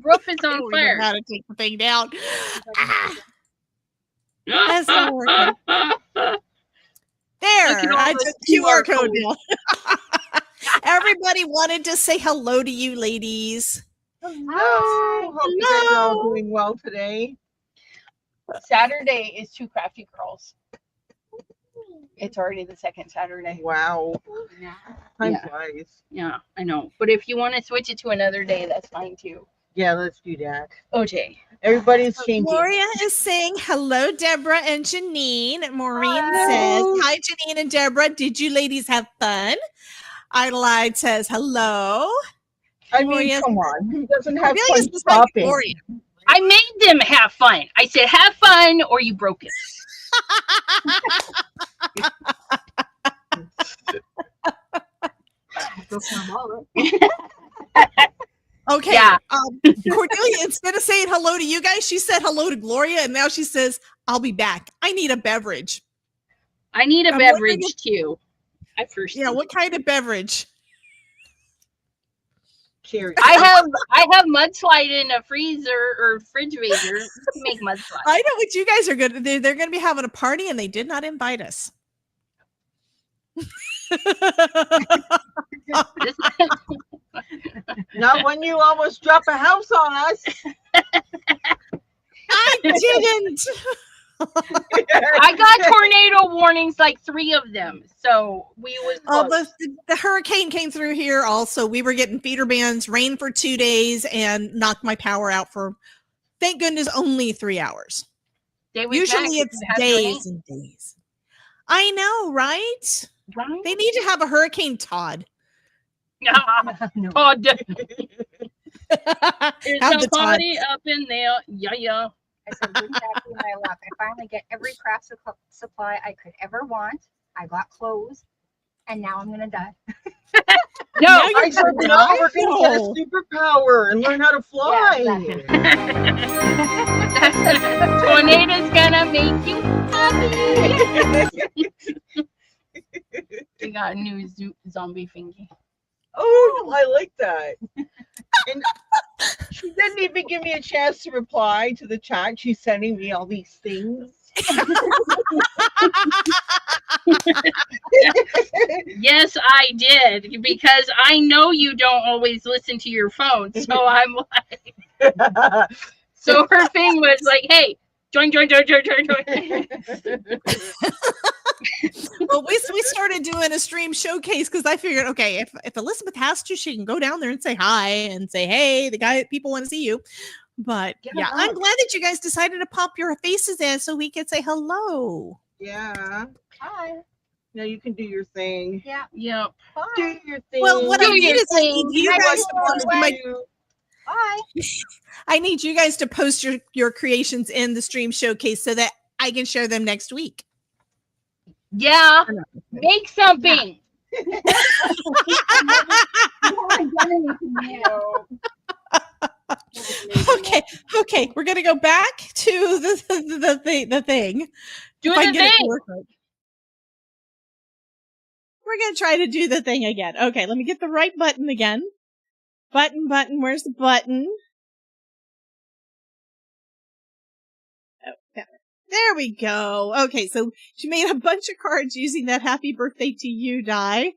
roof is on fire. How to take the thing down? That's not working. There, I took the QR code down. Everybody wanted to say hello to you, ladies. Hello. Hope you guys are all doing well today. Saturday is Two Crafty Girls. It's already the second Saturday. Wow. Yeah. Time flies. Yeah, I know. But if you want to switch it to another day, that's fine too. Yeah, let's do that. OJ. Everybody's changing. Gloria is saying hello, Deborah and Janine. Maureen says, hi, Janine and Deborah. Did you ladies have fun? Idolide says hello. I mean, come on. Who doesn't have Really fun shopping? I made them have fun. I said, have fun or you broke it. Okay. Yeah. Cordelia, instead of saying hello to you guys, she said hello to Gloria, and now she says, I'll be back. I need a beverage. I need a beverage too. What kind of beverage? Cherry. I have mudslide in a freezer or refrigerator to make mudslide. I know what you guys are good. They're going to be having a party, and they did not invite us. Not when you almost drop a house on us. I didn't. I got tornado warnings, like 3 of them. So we was close. The hurricane came through here also. We were getting feeder bands, rain for 2 days, and knocked my power out for, thank goodness, only 3 hours. Usually it's days and days. I know, right? They need to have a Hurricane Todd. Todd. There's a party up in there. Yeah. I said, good Kathy, my luck. I finally get every craft supply I could ever want. I got clothes, and now I'm gonna die. No, I said no. We're gonna get a superpower and learn how to fly. Yeah, tornado's gonna make you happy. We got a new zombie thingy. Oh, I like that. And she didn't even give me a chance to reply to the chat. She's sending me all these things. Yes, I did, because I know you don't always listen to your phone. So I'm like, so her thing was like, hey, join. Well, we started doing a stream showcase because I figured, okay, if Elizabeth has to, she can go down there and say hi and say, hey, people want to see you. But yeah, I'm glad that you guys decided to pop your faces in so we could say hello. Yeah. Hi. Now you can do your thing. Yeah. Yep. Do your thing. Well, what I need is I need you I guys do to post my- Bye. I need you guys to post your creations in the stream showcase so that I can share them next week. Yeah. Make something. You haven't done anything yet. Okay, we're gonna go back to the thing. Do If I the get it to thing. work right. We're gonna try to do the thing again. Okay, let me get the right button again. Button. Where's the button? Oh, there we go. Okay, so she made a bunch of cards using that "Happy Birthday to You" die.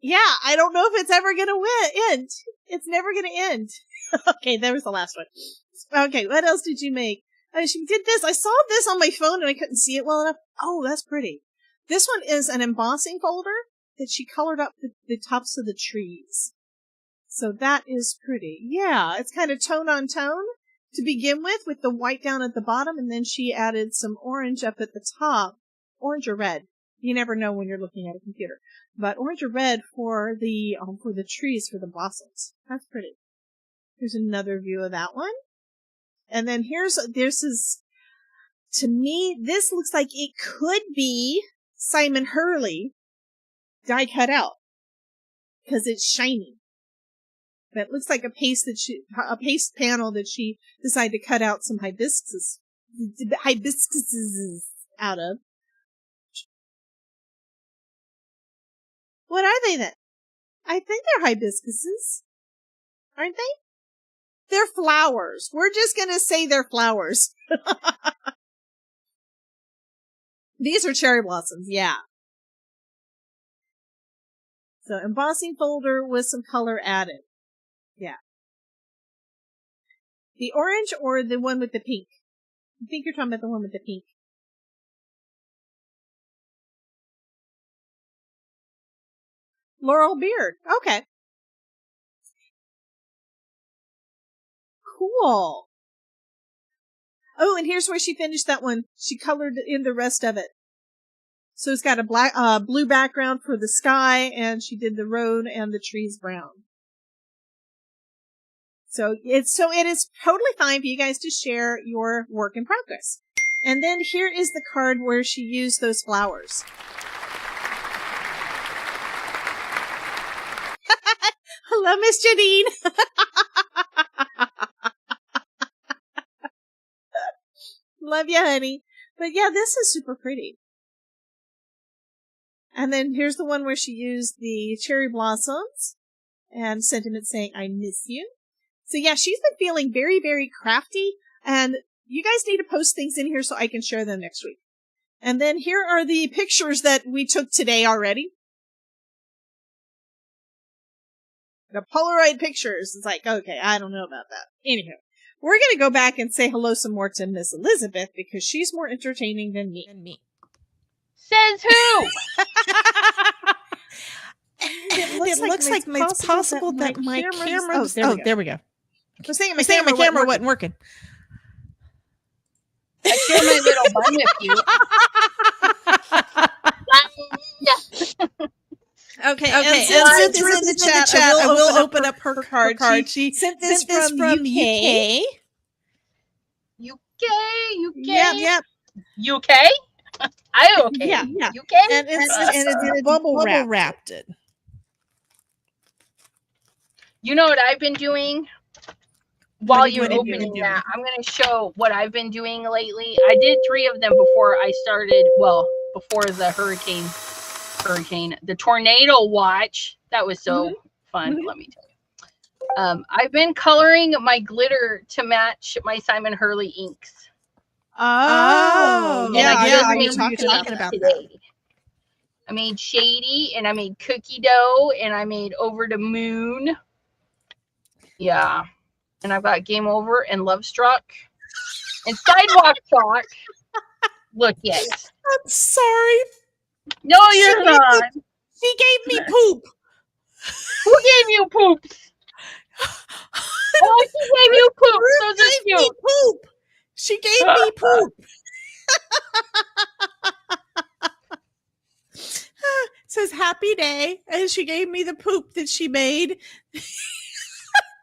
Yeah, I don't know if it's ever gonna end. It's never gonna end. Okay, there was the last one. Okay, what else did you make? Oh, she did this. I saw this on my phone and I couldn't see it well enough. Oh, that's pretty. This one is an embossing folder that she colored up the tops of the trees. So that is pretty. Yeah, it's kind of tone on tone to begin with the white down at the bottom, and then she added some orange up at the top. Orange or red. You never know when you're looking at a computer. But orange or red for the trees, for the blossoms. That's pretty. Here's another view of that one. And then this is, to me, this looks like it could be Simon Hurley die cut out. Because it's shiny. But it looks like a paste panel that she decided to cut out some hibiscuses out of. What are they then? I think they're hibiscuses. Aren't they? They're flowers. We're just gonna say they're flowers. These are cherry blossoms, yeah. So embossing folder with some color added. Yeah. The orange or the one with the pink? I think you're talking about the one with the pink. Laurel Beard. Okay. Cool. Oh, and here's where she finished that one. She colored in the rest of it. So it's got a blue background for the sky, and she did the road and the trees brown. So it is totally fine for you guys to share your work in progress. And then here is the card where she used those flowers. Hello, Miss Janine. Love you, honey. But yeah, this is super pretty. And then here's the one where she used the cherry blossoms and sentiment saying, I miss you. So yeah, she's been feeling very, very crafty, and you guys need to post things in here so I can share them next week. And then here are the pictures that we took today already. The Polaroid pictures. It's like, okay, I don't know about that. Anyhow, we're going to go back and say hello some more to Miss Elizabeth because she's more entertaining than me. Says who? It looks like it's possible that my camera... Oh, there we go. I was thinking my camera wasn't working. I share my little bun with you. Okay, and since we're in the chat, I will open up her card. She sent this from UK. UK? Yep. UK? I okay. Yeah. UK? And it's bubble wrapped. You know what I've been doing? While you're opening that, I'm going to show what I've been doing lately. I did 3 of them before I started, before the hurricane, the tornado watch. That was so fun, let me tell you. I've been coloring my glitter to match my Simon Hurley inks. Oh, And I just I made remember you talking cakes about that. today. I made shady, and I made cookie dough, and I made over the moon. Yeah. And I've got Game Over and Love Struck and Sidewalk Talk. Look it. I'm sorry. No, you're not. She gave me poop. Who gave you poops? Oh, she gave you poops. Those are Gave me cute. poop. She gave me poop. It says happy day, and she gave me the poop that she made.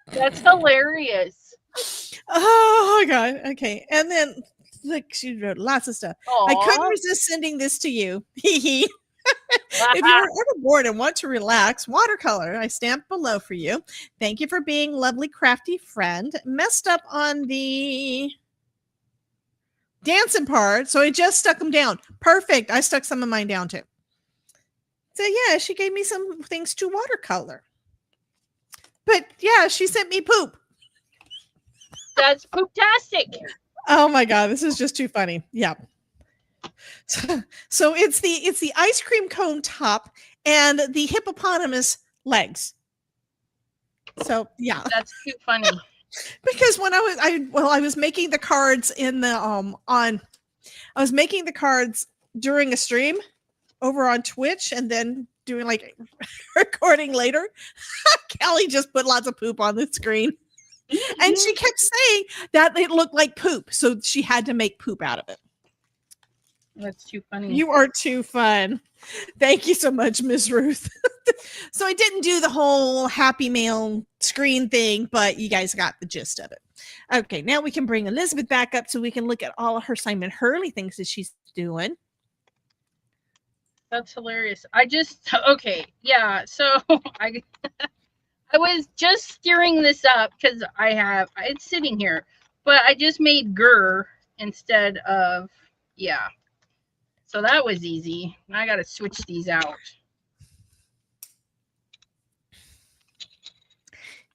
That's hilarious. Oh my god. Okay. And then like she wrote lots of stuff. I couldn't Aw. resist sending this to you. If you are ever bored and want to relax, watercolor, I stamped below for you. Thank you for being lovely, crafty friend. Messed up on the dancing part, so I just stuck them down. Perfect. I stuck some of mine down too. So yeah, she gave me some things to watercolor. But yeah, she sent me poop. That's pooptastic. Oh my god, this is just too funny. Yeah. So it's the ice cream cone top and the hippopotamus legs. So yeah, That's too funny. because when I was making the cards in the I was making the cards during a stream over on Twitch and then doing like recording later. Kelly just put lots of poop on the screen. And she kept saying that it looked like poop, so she had to make poop out of it. That's too funny. You are too fun. Thank you so much, Miss Ruth. So I didn't do the whole Happy Mail screen thing, but you guys got the gist of it. Okay, now we can bring Elizabeth back up so we can look at all of her Simon Hurley things that she's doing. That's hilarious. Okay, yeah. So I was just stirring this up because it's sitting here, but I just made gur instead of, yeah. So that was easy. Now I got to switch these out.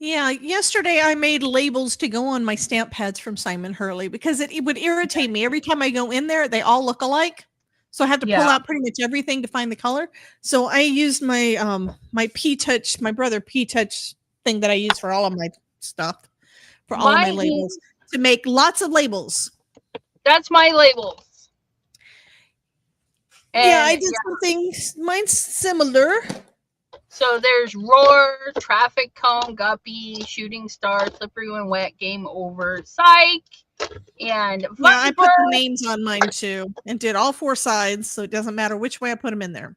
Yeah, yesterday I made labels to go on my stamp pads from Simon Hurley because it would irritate me. Every time I go in there, they all look alike. So I have to pull out pretty much everything to find the color. So I used my my P-Touch, my brother P-Touch thing that I use for all of my stuff, for all of my labels, to make lots of labels. That's my labels. And yeah, I did something, mine's similar. So there's Roar, Traffic Cone, Guppy, Shooting Star, Slippery When Wet, Game Over, Psych, and yeah, I put the names on mine too and did all four sides, so it doesn't matter which way I put them in there.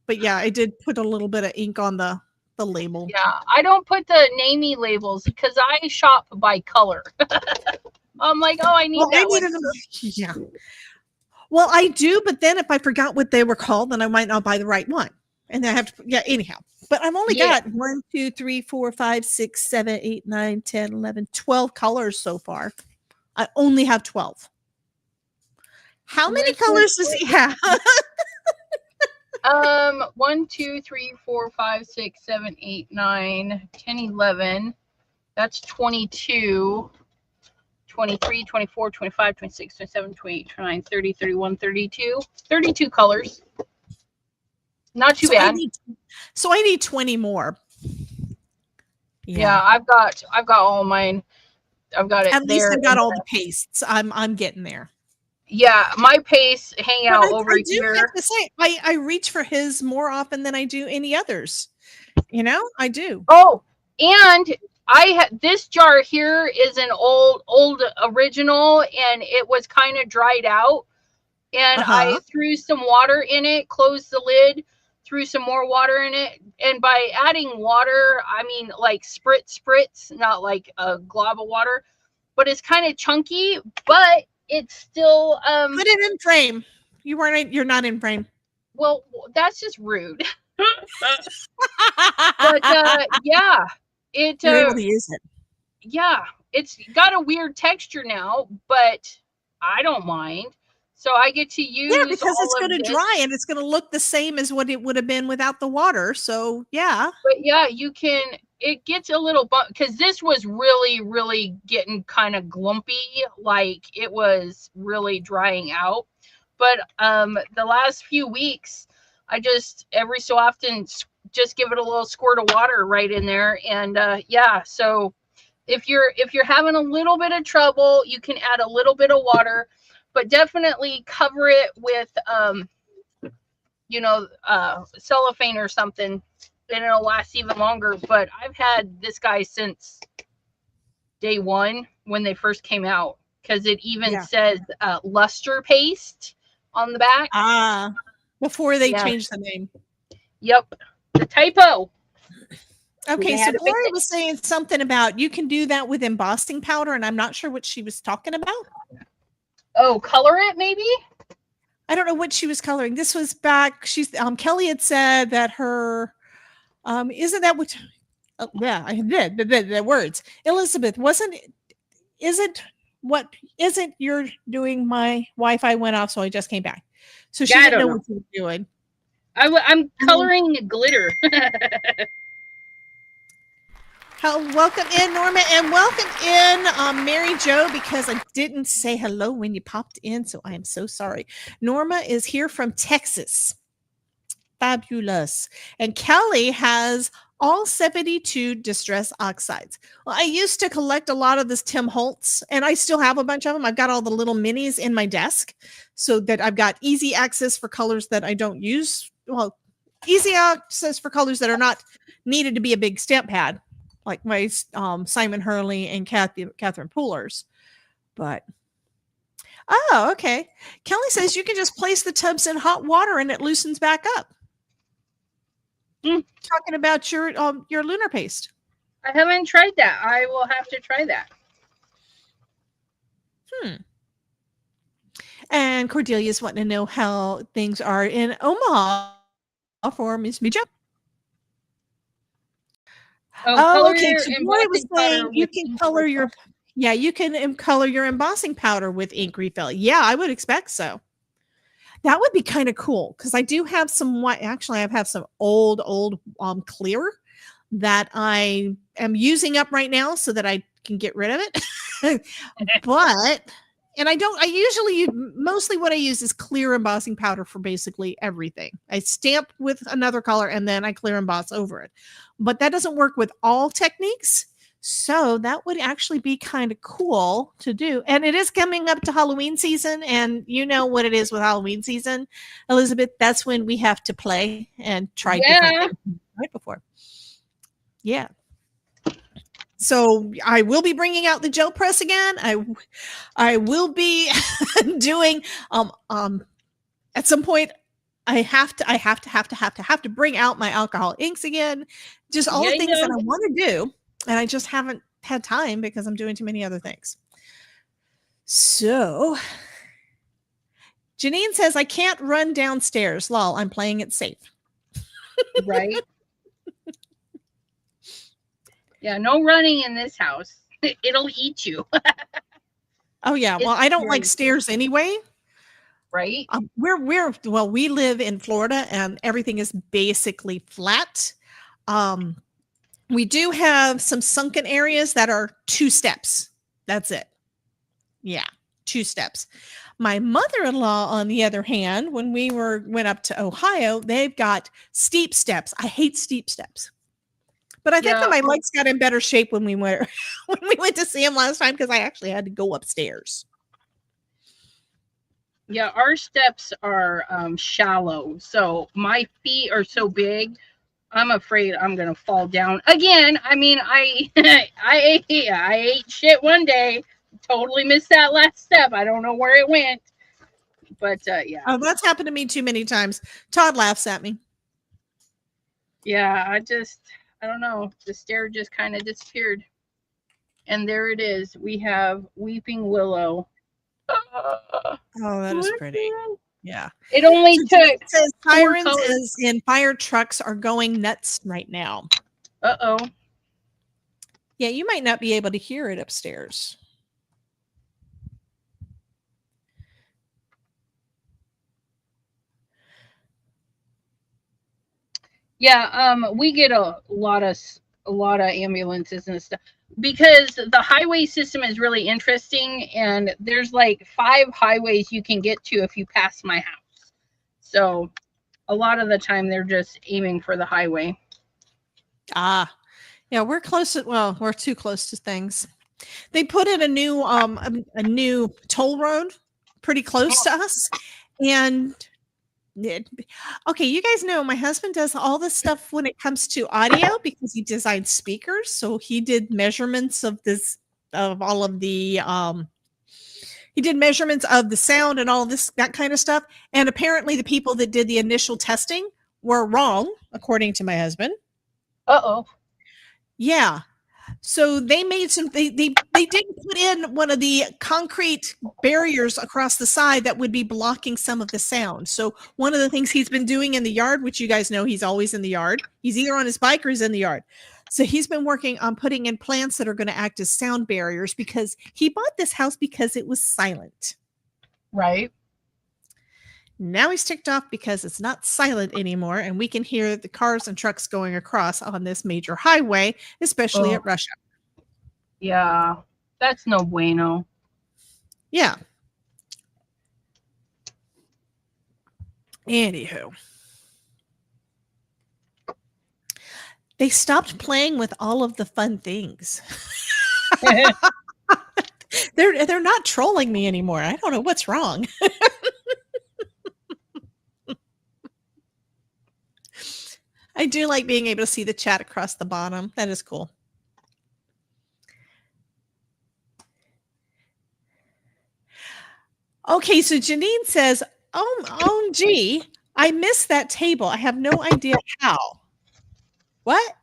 But yeah, I did put a little bit of ink on the label. Yeah, I don't put the namey labels because I shop by color. I'm like, oh, I need that one. Yeah. Well, I do, but then if I forgot what they were called, then I might not buy the right one. And then I have to, anyhow. But I've only got 1, 2, 3, 4, 5, 6, 7, 8, 9, 10, 11, 12 colors so far. I only have 12. How many colors does he have? 1, 2, 3, 4, 5, 6, 7, 8, 9, 10, 11. That's 22. 23, 24, 25, 26, 27, 28, 29, 30, 31, 32. 32 colors. Not too bad. I need 20 more. Yeah, I've got all mine. I've got it. At least I've got all the pastes. I'm getting there. Yeah, my paste hang out over here. I have to say, I reach for his more often than I do any others. You know, I do. Oh, and this jar here is an old original, and it was kind of dried out. And I threw some water in it, closed the lid, threw some more water in it. And by adding water, I mean like spritz, not like a glob of water. But it's kind of chunky, but it's still put it in frame. You're not in frame. Well, that's just rude. But yeah, you're able to use it. Yeah, it's got a weird texture now, but I don't mind. So I get to use because it's all going of to this. dry and it's going to look the same as what it would have been without the water. So yeah. But yeah, you can. It gets a little because this was really getting kind of glumpy, like it was really drying out. But the last few weeks, I just every so often just give it a little squirt of water right in there, and yeah. So if you're having a little bit of trouble, you can add a little bit of water, but definitely cover it with cellophane or something, and it'll last even longer. But I've had this guy since day one when they first came out, because it even says luster paste on the back. Before they changed the name. Yep, the typo. Okay, so Gloria was saying something about you can do that with embossing powder, and I'm not sure what she was talking about. Oh, color it maybe? I don't know what she was coloring. This was back. She's Kelly had said that her isn't that what? Oh, yeah, I did the words. Elizabeth isn't you're doing? My Wi-Fi went off, so I just came back. So she didn't know what she was doing. I'm coloring glitter. Welcome in, Norma, and welcome in, Mary Jo, because I didn't say hello when you popped in, so I am so sorry. Norma is here from Texas. Fabulous. And Kelly has all 72 distress oxides. Well, I used to collect a lot of this Tim Holtz, and I still have a bunch of them. I've got all the little minis in my desk so that I've got easy access for colors that I don't use. Well, easy access for colors that are not needed to be a big stamp pad, like my Simon Hurley and Catherine Poolers. But okay. Kelly says you can just place the tubs in hot water and it loosens back up. Talking about your lunar paste. I haven't tried that. I will have to try that. And Cordelia's wanting to know how things are in Omaha for Miss Mija. Okay. So Gloria was saying you can color your you can color your embossing powder with ink refill. Yeah, I would expect so. That would be kind of cool because I do have some white. Actually, I have some old clear that I am using up right now so that I can get rid of it. I usually mostly what I use is clear embossing powder for basically everything. I stamp with another color and then I clear emboss over it. But that doesn't work with all techniques. So that would actually be kind of cool to do. And it is coming up to Halloween season. And you know what it is with Halloween season, Elizabeth, that's when we have to play and try different things right before. Yeah. So I will be bringing out the gel press again. I will be doing at some point I have to bring out my alcohol inks again. Just all the things that I want to do. And I just haven't had time because I'm doing too many other things. So Janine says, I can't run downstairs. Lol, I'm playing it safe. Right. Yeah, no running in this house. It'll eat you. Oh, yeah. Well, I don't like stairs anyway. Right. We live in Florida and everything is basically flat. We do have some sunken areas that are 2 steps. That's it. Yeah, 2 steps. My mother-in-law, on the other hand, when we went up to Ohio, they've got steep steps. I hate steep steps. But I think that my legs got in better shape when we went to see him last time because I actually had to go upstairs. Yeah, our steps are shallow. So my feet are so big. I'm afraid I'm gonna fall down again. I mean, I ate shit one day. Totally missed that last step. I don't know where it went, but yeah. Oh, that's happened to me too many times. Todd laughs at me. Yeah, I don't know. The stair just kind of disappeared, and there it is. We have Weeping Willow. Oh, that is pretty. Yeah. It only took. Says sirens in fire trucks are going nuts right now. Uh-oh. Yeah, you might not be able to hear it upstairs. Yeah, we get a lot of ambulances and stuff because the highway system is really interesting, and there's like 5 highways you can get to if you pass my house. So a lot of the time they're just aiming for the highway. Ah, yeah, we're close to, well, we're too close to things. They put in a new toll road pretty close to us, and okay, you guys know my husband does all this stuff when it comes to audio because he designed speakers. So he did measurements of all of the he did measurements of the sound and all this, that kind of stuff. And apparently the people that did the initial testing were wrong, according to my husband. Uh-oh. Yeah. So they made they didn't put in one of the concrete barriers across the side that would be blocking some of the sound. So one of the things he's been doing in the yard, which you guys know he's always in the yard, he's either on his bike or he's in the yard. So he's been working on putting in plants that are going to act as sound barriers because he bought this house because it was silent. Right. Now he's ticked off because it's not silent anymore, and we can hear the cars and trucks going across on this major highway, especially at rush hour. Yeah, that's no bueno. Yeah. Anywho. They stopped playing with all of the fun things. They're not trolling me anymore. I don't know what's wrong. I do like being able to see the chat across the bottom. That is cool. Okay, so Janine says, OMG, I missed that table. I have no idea how. What?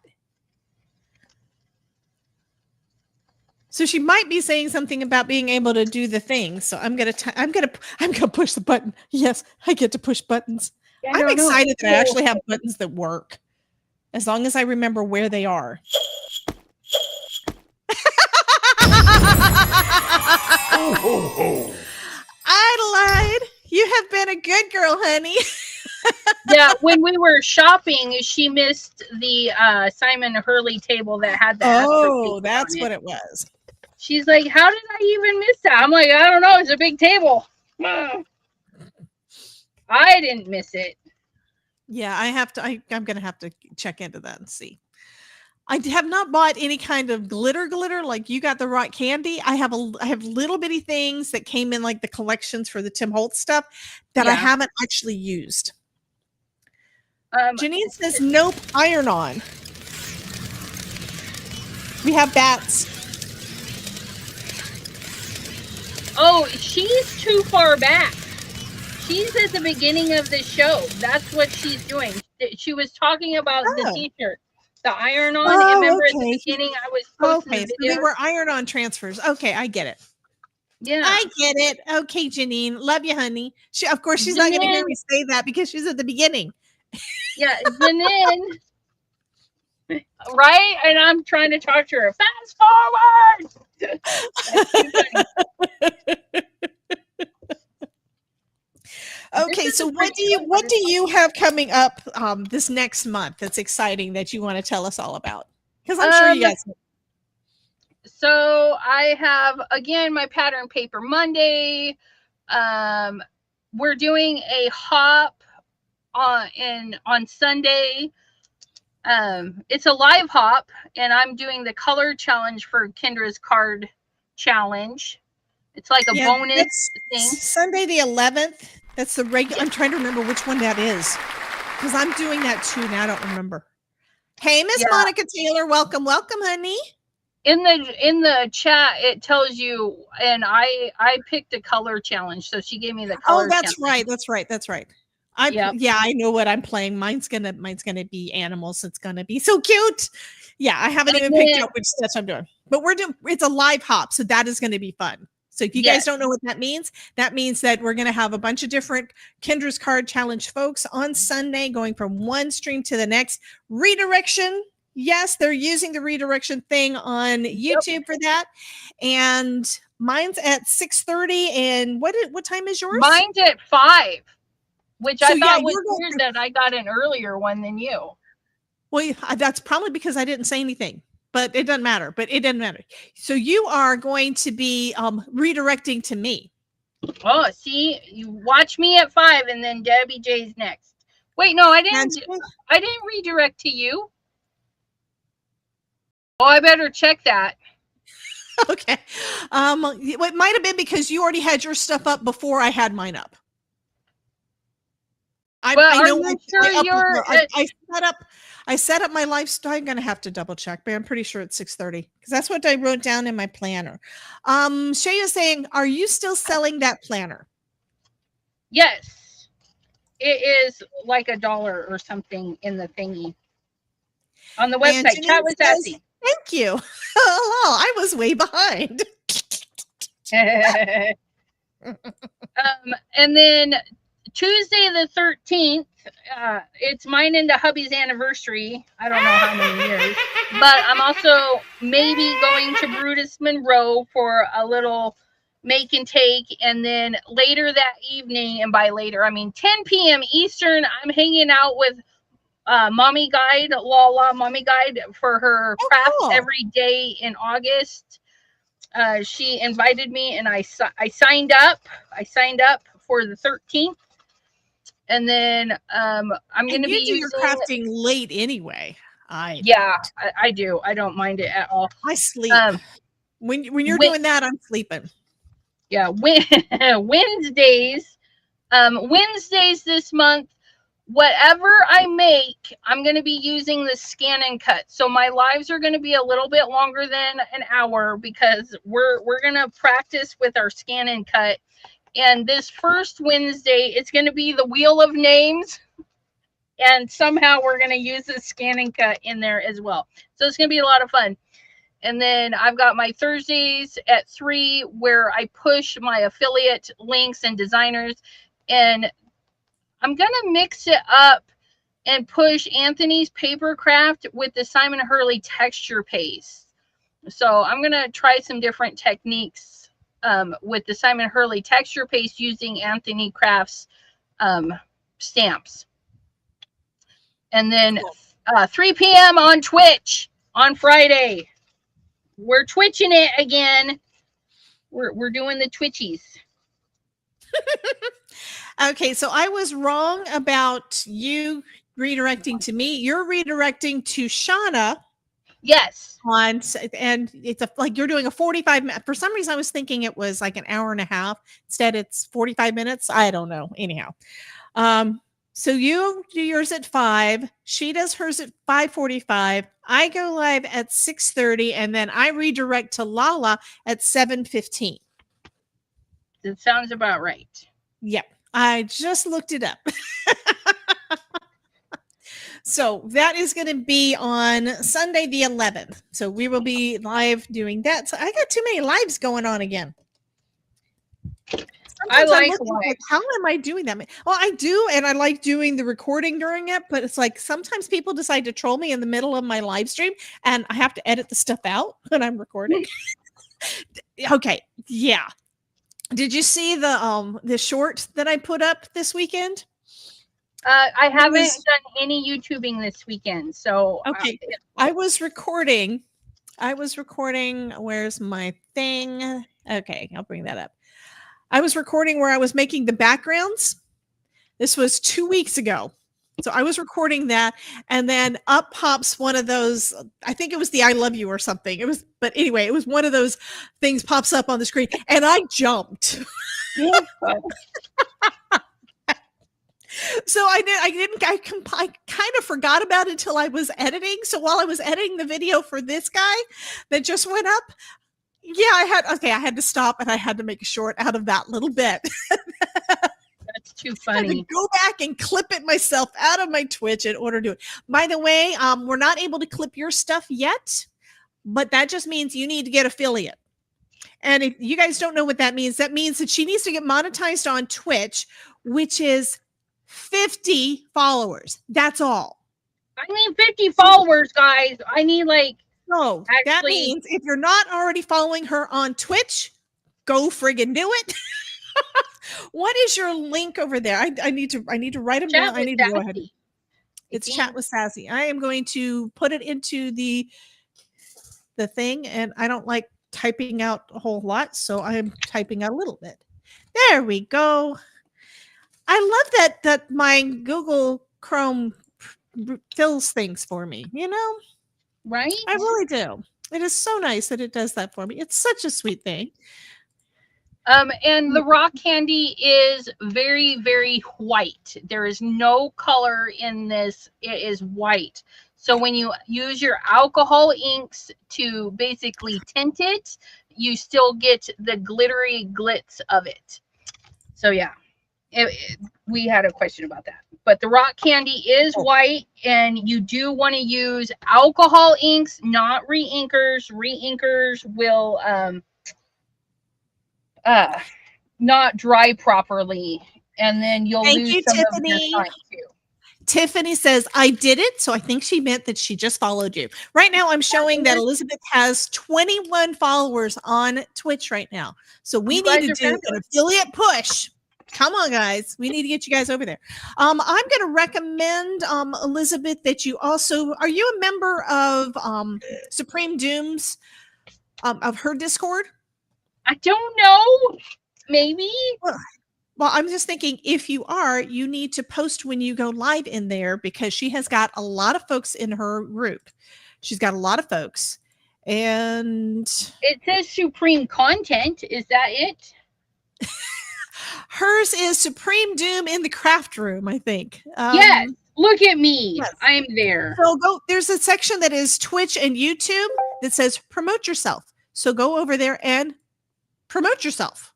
So she might be saying something about being able to do the thing. So I'm gonna push the button. Yes, I get to push buttons. Yeah, I'm excited that I actually have buttons that work, as long as I remember where they are. Ho, ho, ho. Adelaide, you have been a good girl, honey. Yeah, when we were shopping, she missed the Simon Hurley table that had the Oh, that's what it was. She's like, how did I even miss that? I'm like, I don't know. It's a big table. I didn't miss it. Yeah, I'm going to have to check into that and see. I have not bought any kind of glitter like you got the rock candy. I have little bitty things that came in like the collections for the Tim Holtz stuff that I haven't actually used. Janine says, nope, iron on. We have bats. Oh, she's too far back. She's at the beginning of the show. That's what she's doing. She was talking about the t-shirt. The iron-on. Remember at the beginning I was posting the video? So they were iron-on transfers. Okay, I get it. Yeah. I get it. Okay, Janine. Love you, honey. Of course, she's not going to hear me say that because she's at the beginning. Yeah, Janine. Right? And I'm trying to talk to her. Fast forward! Okay, so what do you have coming up this next month that's exciting that you want to tell us all about? Because I'm sure you guys know. So I have, again, my Pattern Paper Monday. We're doing a hop on Sunday. It's a live hop, and I'm doing the color challenge for Kendra's card challenge. It's like a bonus thing. Sunday the 11th. That's the regular. I'm trying to remember which one that is because I'm doing that too now. I don't remember. Hey, Miss Monica Taylor, welcome, honey. In the chat, it tells you, and I picked a color challenge, so she gave me the color. Oh, that's challenge. That's right. I know what I'm playing. Mine's gonna be animals. It's gonna be so cute. Yeah, I haven't even picked out which steps I'm doing, but it's a live hop, so that is going to be fun. So if you guys don't know what that means that we're going to have a bunch of different Kendra's Card Challenge folks on Sunday going from one stream to the next. Redirection. Yes, they're using the redirection thing on YouTube for that. And mine's at 6:30. And what time is yours? Mine's at 5, which I thought was weird that I got an earlier one than you. Well, that's probably because I didn't say anything, but it doesn't matter. But it doesn't matter. So you are going to be redirecting to me. Oh, see, you watch me at 5, and then Debbie J's next. Wait, no, I didn't redirect to you. Oh, I better check that. Okay. It might have been because you already had your stuff up before I had mine up. I know. I set up my live stream. I'm gonna have to double check, but I'm pretty sure it's 6:30 because that's what I wrote down in my planner. Shay is saying, "Are you still selling that planner?" Yes, it is like $1 or something in the thingy on the website. Chat was asking. Thank you. Hello, I was way behind. And then Tuesday the 13th, it's mine and the hubby's anniversary. I don't know how many years, but I'm also maybe going to Brutus Monroe for a little make and take. And then later that evening, and by later, I mean 10 p.m. Eastern, I'm hanging out with Mommy Guide, Lala Mommy Guide, for her crafts every day in August. She invited me, and I signed up. I signed up for the 13th. And then I'm going to be using your crafting late anyway. I do. I don't mind it at all. I sleep when you're doing that. I'm sleeping. Yeah, Wednesdays. Wednesdays this month. Whatever I make, I'm going to be using the scan and cut. So my lives are going to be a little bit longer than an hour because we're going to practice with our scan and cut. And this first Wednesday, it's going to be the Wheel of Names. And somehow we're going to use the scan and cut in there as well. So it's going to be a lot of fun. And then I've got my Thursdays at 3 where I push my affiliate links and designers. And I'm going to mix it up and push Anthony's paper craft with the Simon Hurley texture paste. So I'm going to try some different techniques with the Simon Hurley texture paste using Anthony Craft's stamps. And then 3 p.m. on Twitch on Friday. We're twitching it again. We're doing the twitchies. Okay, so I was wrong about you redirecting to me. You're redirecting to Shauna. Yes. And it's like you're doing a 45 minute. For some reason, I was thinking it was like an hour and a half. Instead, it's 45 minutes. I don't know. Anyhow. So you do yours at 5. She does hers at 5:45. I go live at 6:30, and then I redirect to Lala at 7:15. That sounds about right. Yep. I just looked it up. So that is going to be on Sunday the 11th. So we will be live doing that. So I got too many lives going on again. Sometimes I like how am I doing that? Well, I do, and I like doing the recording during it, but it's like sometimes people decide to troll me in the middle of my live stream, and I have to edit the stuff out when I'm recording. Okay, yeah. Did you see the short that I put up this weekend? I haven't done any YouTubing this weekend, so okay. I was recording. Where's my thing? Okay, I'll bring that up. I was recording where I was making the backgrounds. This was 2 weeks ago. So I was recording that, and then up pops one of those, I think it was the I love you or something. But anyway, it was one of those things pops up on the screen, and I jumped. So I kind of forgot about it until I was editing. So while I was editing the video for this guy that just went up, I had to stop, and I had to make a short out of that little bit. That's too funny. I had to go back and clip it myself out of my Twitch in order to do it. By the way, we're not able to clip your stuff yet, but that just means you need to get affiliate. And if you guys don't know what that means that she needs to get monetized on Twitch, which is 50 followers. That's all. I need 50 followers, guys. I need no, that means if you're not already following her on Twitch, go friggin' do it. What is your link over there? I need to write them down. I need to go ahead. It's Chat with Sassy. I am going to put it into the thing, and I don't like typing out a whole lot, so I'm typing out a little bit. There we go. I love that my Google Chrome fills things for me, you know? Right? I really do. It is so nice that it does that for me. It's such a sweet thing. And the rock candy is very, very white. There is no color in this. It is white. So when you use your alcohol inks to basically tint it, you still get the glittery glitz of it. So yeah, we had a question about that. But the rock candy is white, and you do want to use alcohol inks, not re-inkers. Re-inkers will not dry properly, and then you'll lose some Tiffany. of your shine too. Tiffany says, I did it. So I think she meant that she just followed you. Right now, I'm showing that Elizabeth has 21 followers on Twitch right now. So we need to do an affiliate push. Come on, guys. We need to get you guys over there. I'm going to recommend, Elizabeth, that you also, are you a member of Supreme Doom's, of her Discord? I don't know. Maybe. Well, I'm just thinking, if you are, you need to post when you go live in there, because she has got a lot of folks in her group. She's got a lot of folks. And it says Supreme Content. Is that it? Hers is Supreme Doom in the craft room, I think. Yes. Look at me. Yes. I'm there. So there's a section that is Twitch and YouTube that says promote yourself. So go over there and promote yourself.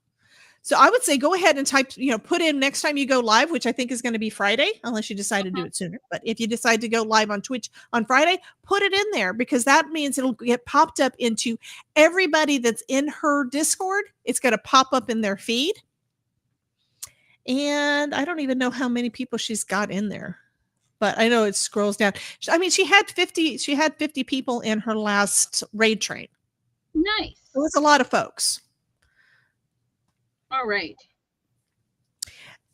So I would say go ahead and type, put in next time you go live, which I think is going to be Friday, unless you decide to do it sooner. But if you decide to go live on Twitch on Friday, put it in there, because that means it'll get popped up into everybody that's in her Discord. It's going to pop up in their feed. And I don't even know how many people she's got in there, but I know it scrolls down. I mean, she had 50 people in her last raid train. Nice. So it's a lot of folks. All right.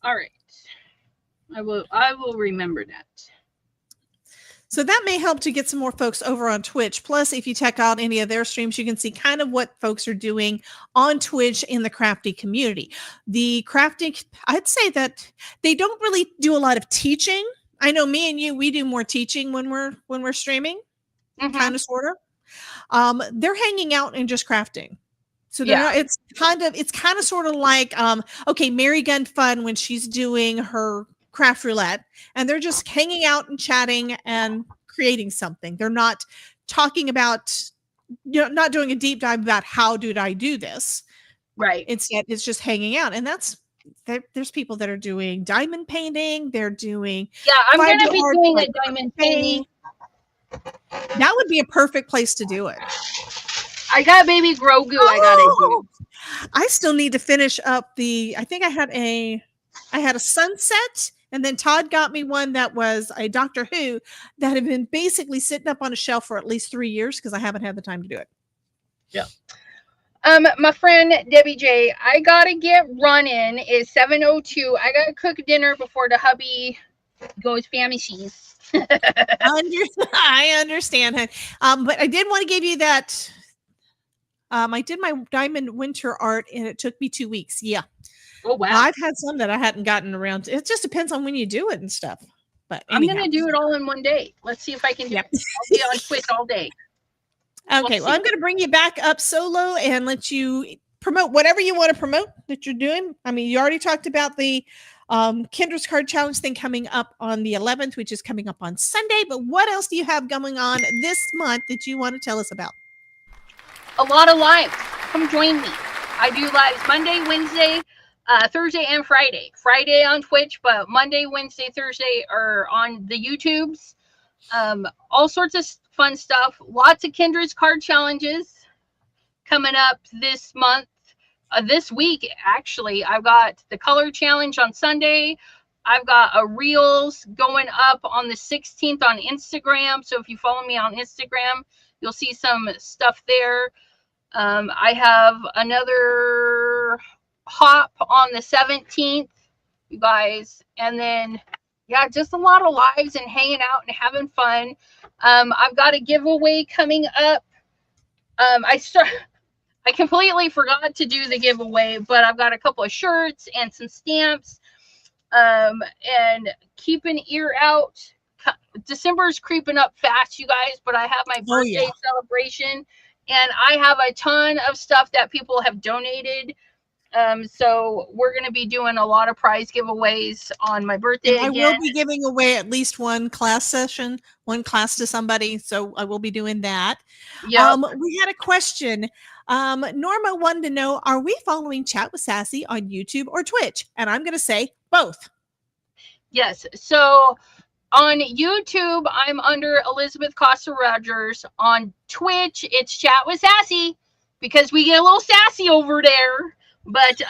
I will remember that. So that may help to get some more folks over on Twitch. Plus, if you check out any of their streams, you can see kind of what folks are doing on Twitch in the crafty community. The crafting, I'd say that they don't really do a lot of teaching. I know me and you, we do more teaching when we're streaming, kind of, sort of. They're hanging out and just crafting. So it's kind of sort of like, Mary Gun Fun when she's doing her craft roulette, and they're just hanging out and chatting and creating something. They're not talking about, not doing a deep dive about how did I do this. Right. Instead, it's just hanging out. And there's people that are doing diamond painting. They're doing. Yeah, I'm going to be doing a diamond painting. That would be a perfect place to do it. I got baby Grogu. I got to do. I still need to finish up I think I had a sunset, and then Todd got me one that was a Doctor Who that had been basically sitting up on a shelf for at least 3 years because I haven't had the time to do it. Yeah. My friend Debbie J, I gotta get running. It's 7:02. I gotta cook dinner before the hubby goes famishes. I understand, hon. But I did want to give you that. I did my diamond winter art, and it took me 2 weeks. Yeah. Oh wow. I've had some that I hadn't gotten around to. It just depends on when you do it and stuff. But anyhow. I'm gonna do it all in one day. Let's see if I can do it. I'll be on Twitch all day. Okay, well, I'm going to bring you back up solo and let you promote whatever you want to promote that you're doing. I mean, you already talked about the Kendra's Card Challenge thing coming up on the 11th, which is coming up on Sunday. But what else do you have going on this month that you want to tell us about? A lot of lives. Come join me. I do lives Monday, Wednesday, Thursday, and Friday. Friday on Twitch, but Monday, Wednesday, Thursday are on the YouTubes. All sorts of fun stuff. Lots of Kendra's Card Challenges coming up this month. This week, actually, I've got the Color Challenge on Sunday. I've got a Reels going up on the 16th on Instagram. So if you follow me on Instagram, you'll see some stuff there. I have another hop on the 17th, you guys. And then yeah, just a lot of lives and hanging out and having fun. I've got a giveaway coming up. I completely forgot to do the giveaway, but I've got a couple of shirts and some stamps. And keep an ear out. December's creeping up fast, you guys, but I have my birthday celebration, and I have a ton of stuff that people have donated. So we're going to be doing a lot of prize giveaways on my birthday. And I will be giving away at least one class session, one class to somebody. So I will be doing that. Yeah. We had a question. Norma wanted to know, are we following Chat with Sassy on YouTube or Twitch? And I'm going to say both. Yes. So on YouTube, I'm under Elizabeth Costa-Rogers. On Twitch, it's Chat with Sassy, because we get a little sassy over there. But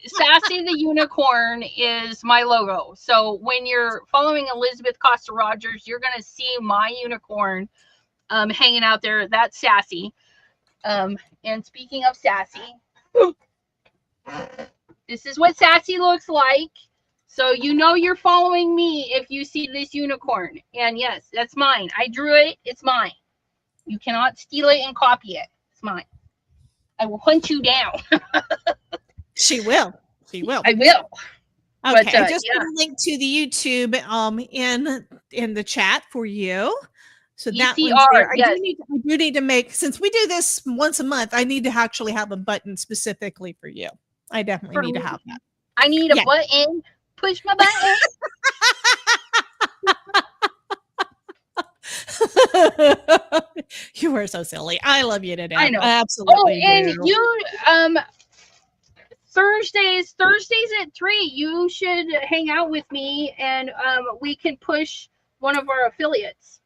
Sassy the Unicorn is my logo. So when you're following Elizabeth Costa-Rogers, you're going to see my unicorn hanging out there. That's Sassy. And speaking of Sassy, this is what Sassy looks like. So you know you're following me if you see this unicorn. And yes, that's mine. I drew it. It's mine. You cannot steal it and copy it. It's mine. I will hunt you down. She will. She will. I will. Okay, But, I just put a link to the YouTube in the chat for you. So that one's there. Yes. I do need to make, since we do this once a month, I need to actually have a button specifically for you. I definitely need to have that. I need a button. Push my button. You are so silly. I love you today. I know. Absolutely. Oh, and you Thursdays at 3, you should hang out with me, and we can push one of our affiliates.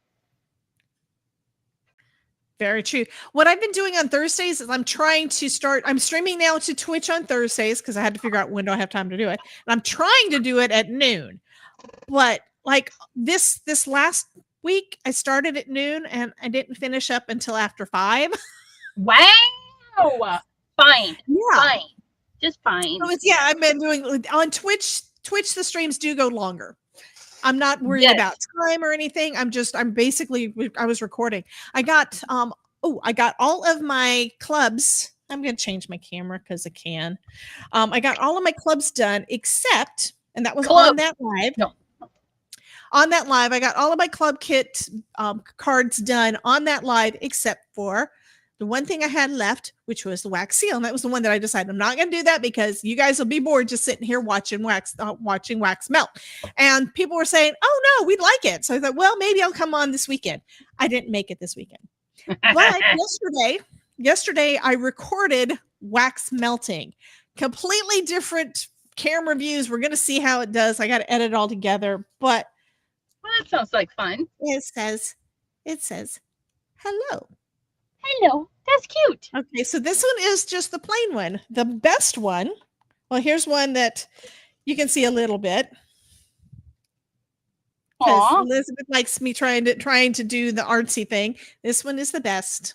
Very true. What I've been doing on Thursdays is I'm streaming now to Twitch on Thursdays because I had to figure out when do I have time to do it. And I'm trying to do it at noon. But like this last week, I started at noon and I didn't finish up until after 5. Wow. Fine. Yeah. Fine. Just fine. So I've been doing on Twitch. The streams do go longer. I'm not worried about time or anything. I was recording. I got all of my clubs. I'm going to change my camera because I can. I got all of my clubs done except, and that was on that live. No. On that live, I got all of my club kit cards done on that live except for the one thing I had left, which was the wax seal. And that was the one that I decided I'm not going to do that because you guys will be bored just sitting here watching wax melt. And people were saying, oh no, we'd like it. So I thought, well, maybe I'll come on this weekend. I didn't make it this weekend. But yesterday I recorded wax melting. Completely different camera views. We're going to see how it does. I got to edit it all together. But well, that sounds like fun. It says, hello. Hello. That's cute. Okay, so this one is just the plain one. The best one. Well, here's one that you can see a little bit. Because Elizabeth likes me trying to do the artsy thing. This one is the best.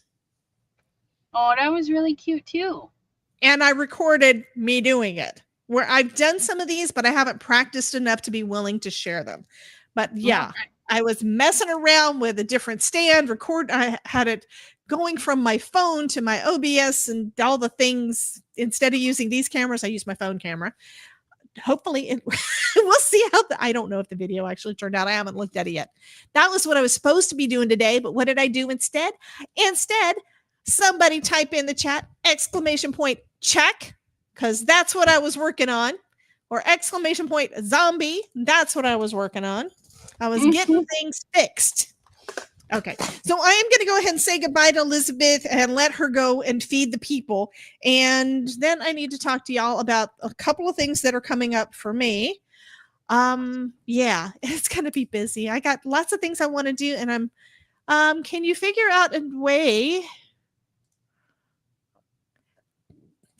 Oh, that was really cute too. And I recorded me doing it. Where I've done some of these, but I haven't practiced enough to be willing to share them. But yeah, I was messing around with a different stand. I had it going from my phone to my OBS and all the things. Instead of using these cameras, I use my phone camera. Hopefully we'll see how I don't know if the video actually turned out. I haven't looked at it yet. That was what I was supposed to be doing today. But what did I do instead? Somebody type in the chat, ! Check. Because that's what I was working on. Or ! Zombie. That's what I was working on. I was getting things fixed. Okay, so I am going to go ahead and say goodbye to Elizabeth and let her go and feed the people. And then I need to talk to y'all about a couple of things that are coming up for me. Yeah, it's going to be busy. I got lots of things I want to do, and can you figure out a way?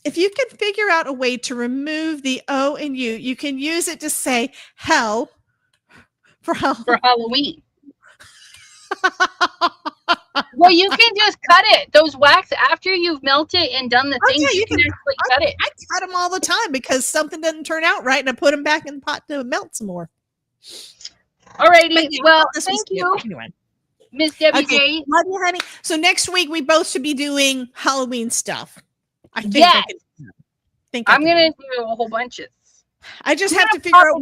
If you can figure out a way to remove the O and U, you can use it to say hell for Halloween. Well, you can just cut it. Those wax, after you've melted and done the thing, you can actually cut it. I cut them all the time because something doesn't turn out right, and I put them back in the pot to melt some more. Alrighty. Yeah, Well, this thank was good. you, Anyway. Miss Debbie Okay. J. Love you, honey. So next week we both should be doing Halloween stuff. I think Yes. I can. I'm gonna do a whole bunch of. I just have to figure out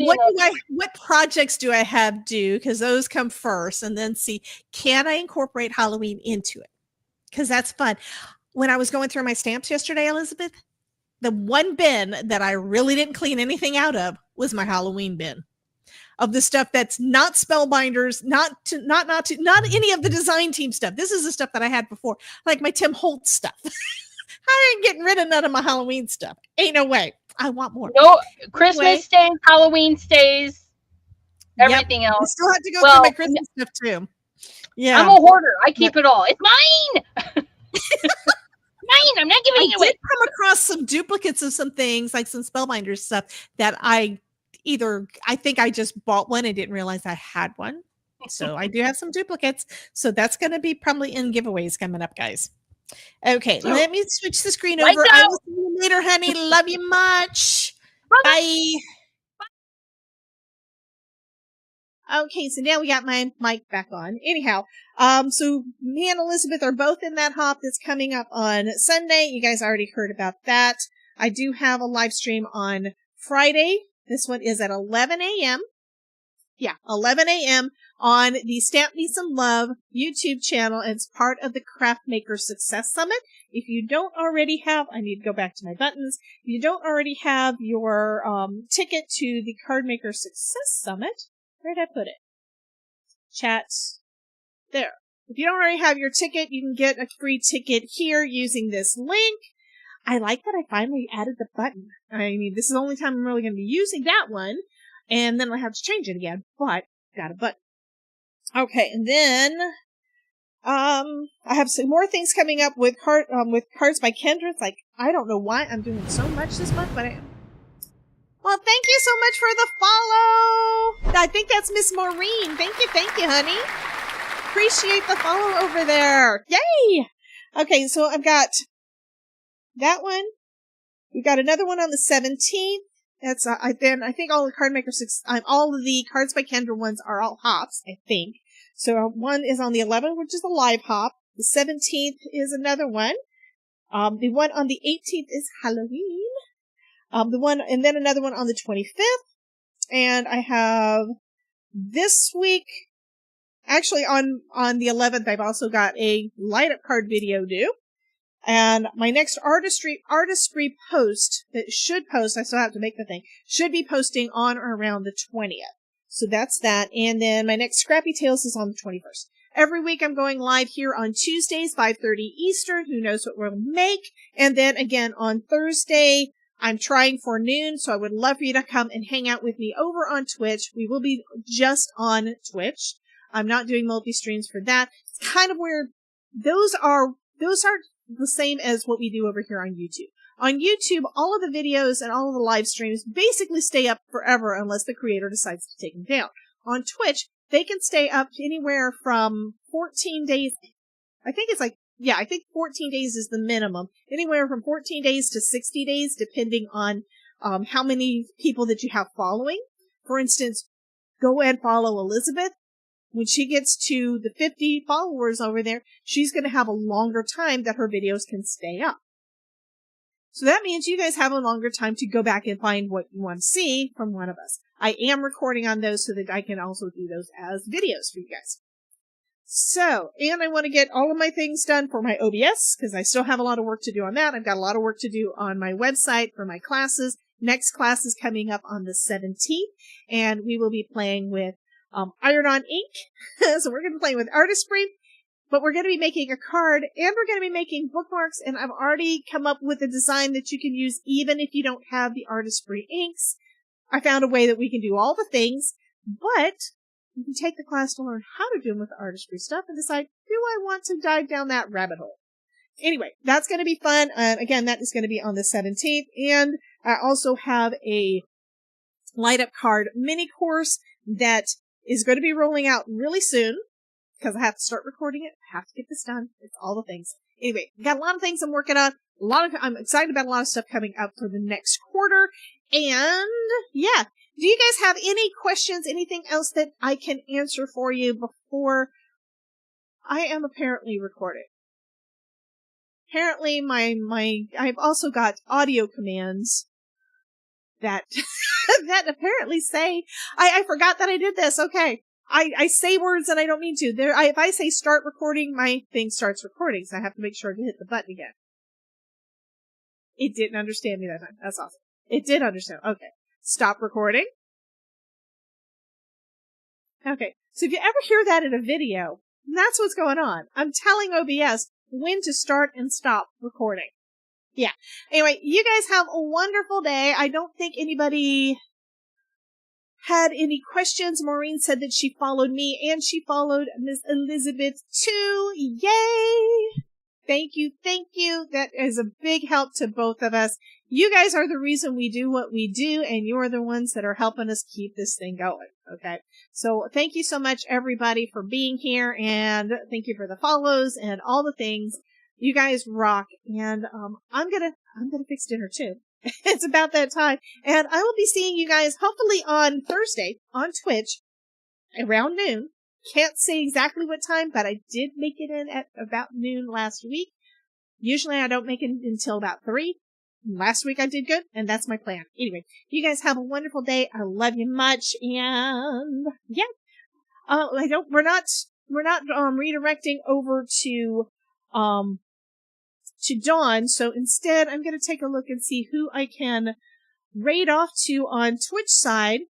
what projects do I have due, because those come first, and then see, can I incorporate Halloween into it? Because that's fun. When I was going through my stamps yesterday, Elizabeth, the one bin that I really didn't clean anything out of was my Halloween bin. Of the stuff that's not spellbinders, not any of the design team stuff. This is the stuff that I had before, like my Tim Holtz stuff. I ain't getting rid of none of my Halloween stuff. Ain't no way. I want more. No, Christmas stays, Halloween stays, everything else. I still have to go through my Christmas stuff too. Yeah, I'm a hoarder. I keep it all. It's mine. Mine. I'm not giving it away. I did come across some duplicates of some things, like some spellbinder stuff that I think I just bought one and didn't realize I had one. So I do have some duplicates. So that's going to be probably in giveaways coming up, guys. Okay, let me switch the screen over. I will see you later, honey. Love you much. Bye. Okay, so now we got my mic back on. Anyhow, so me and Elizabeth are both in that hop that's coming up on Sunday. You guys already heard about that. I do have a live stream on Friday. This one is at 11 a.m. Yeah, 11 a.m. on the Stamp Me Some Love YouTube channel. And it's part of the Craft Maker Success Summit. If you don't already have, I need to go back to my buttons. If you don't already have your ticket to the Card Maker Success Summit, where did I put it? Chat. There. If you don't already have your ticket, you can get a free ticket here using this link. I like that I finally added the button. I mean, this is the only time I'm really going to be using that one. And then I have to change it again, but got a button. Okay, and then I have some more things coming up with cards by Kendra. It's like, I don't know why I'm doing so much this month, but I am. Well, thank you so much for the follow. I think that's Miss Maureen. Thank you, honey. Appreciate the follow over there. Yay! Okay, so I've got that one. We've got another one on the 17th. That's I think all the Card Maker all of the Cards by Kendra ones are all hops, I think. So one is on the 11th, which is a live hop. The 17th is another one. The one on the 18th is Halloween. And then another one on the 25th. And I have this week, actually on the 11th, I've also got a light up card video due. And my next artistry post that should post, I still have to make the thing, should be posting on or around the 20th. So that's that. And then my next Scrappy Tales is on the 21st. Every week I'm going live here on Tuesdays, 5:30 Eastern. Who knows what we'll make. And then again on Thursday, I'm trying for noon. So I would love for you to come and hang out with me over on Twitch. We will be just on Twitch. I'm not doing multi-streams for that. It's kind of where those are the same as what we do over here on YouTube. On YouTube, all of the videos and all of the live streams basically stay up forever unless the creator decides to take them down. On Twitch, they can stay up anywhere from 14 days. I think 14 days is the minimum. Anywhere from 14 days to 60 days, depending on how many people that you have following. For instance, go and follow Elizabeth. When she gets to the 50 followers over there, she's going to have a longer time that her videos can stay up. So that means you guys have a longer time to go back and find what you want to see from one of us. I am recording on those so that I can also do those as videos for you guys. So, and I want to get all of my things done for my OBS because I still have a lot of work to do on that. I've got a lot of work to do on my website for my classes. Next class is coming up on the 17th, and we will be playing with Iron-On ink. So we're going to be playing with artistry, but we're going to be making a card and we're going to be making bookmarks. And I've already come up with a design that you can use even if you don't have the artistry inks. I found a way that we can do all the things, but you can take the class to learn how to do them with the artistry stuff and decide, do I want to dive down that rabbit hole? Anyway, that's going to be fun. Again, that is going to be on the 17th. And I also have a light up card mini course that is going to be rolling out really soon because I have to start recording it. I have to get this done. It's all the things. Anyway, got a lot of things I'm working on. I'm excited about a lot of stuff coming up for the next quarter. And yeah, Do you guys have any questions, anything else that I can answer for you before I am apparently recorded? Apparently I've also got audio commands that, that apparently say, I forgot that I did this. Okay. I say words that I don't mean to. If I say start recording, my thing starts recording, so I have to make sure to hit the button again. It didn't understand me that time. That's awesome. It did understand. Okay. Stop recording. Okay. So if you ever hear that in a video, that's what's going on. I'm telling OBS when to start and stop recording. Yeah. Anyway, you guys have a wonderful day. I don't think anybody had any questions. Maureen said that she followed me and she followed Miss Elizabeth too. Yay! Thank you. Thank you. That is a big help to both of us. You guys are the reason we do what we do, and you're the ones that are helping us keep this thing going. Okay. So thank you so much, everybody, for being here, and thank you for the follows and all the things. You guys rock. And, I'm gonna fix dinner too. It's about that time. And I will be seeing you guys hopefully on Thursday on Twitch around noon. Can't say exactly what time, but I did make it in at about noon last week. Usually I don't make it until about 3. Last week I did good, and that's my plan. Anyway, you guys have a wonderful day. I love you much, and yeah. We're not redirecting over to Dawn, so instead I'm going to take a look and see who I can raid off to on Twitch side,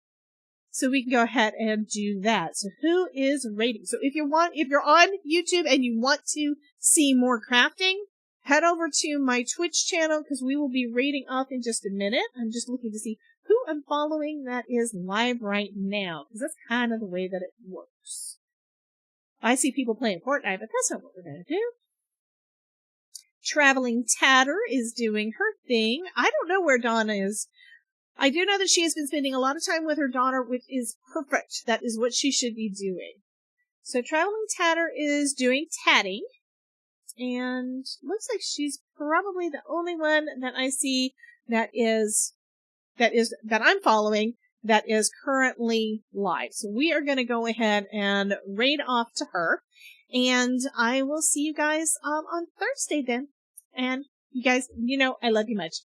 so we can go ahead and do that. So who is raiding? So if you're on YouTube and you want to see more crafting, head over to my Twitch channel, because we will be raiding off in just a minute. I'm just looking to see who I'm following that is live right now, because that's kind of the way that it works. I see people playing Fortnite, but that's not what we're going to do. Traveling Tatter is doing her thing. I don't know where Donna is. I do know that she has been spending a lot of time with her daughter, which is perfect. That is what she should be doing. So Traveling Tatter is doing tatting. And looks like she's probably the only one that I see that I'm following that is currently live. So we are going to go ahead and raid off to her. And I will see you guys on Thursday then. And you guys, I love you much.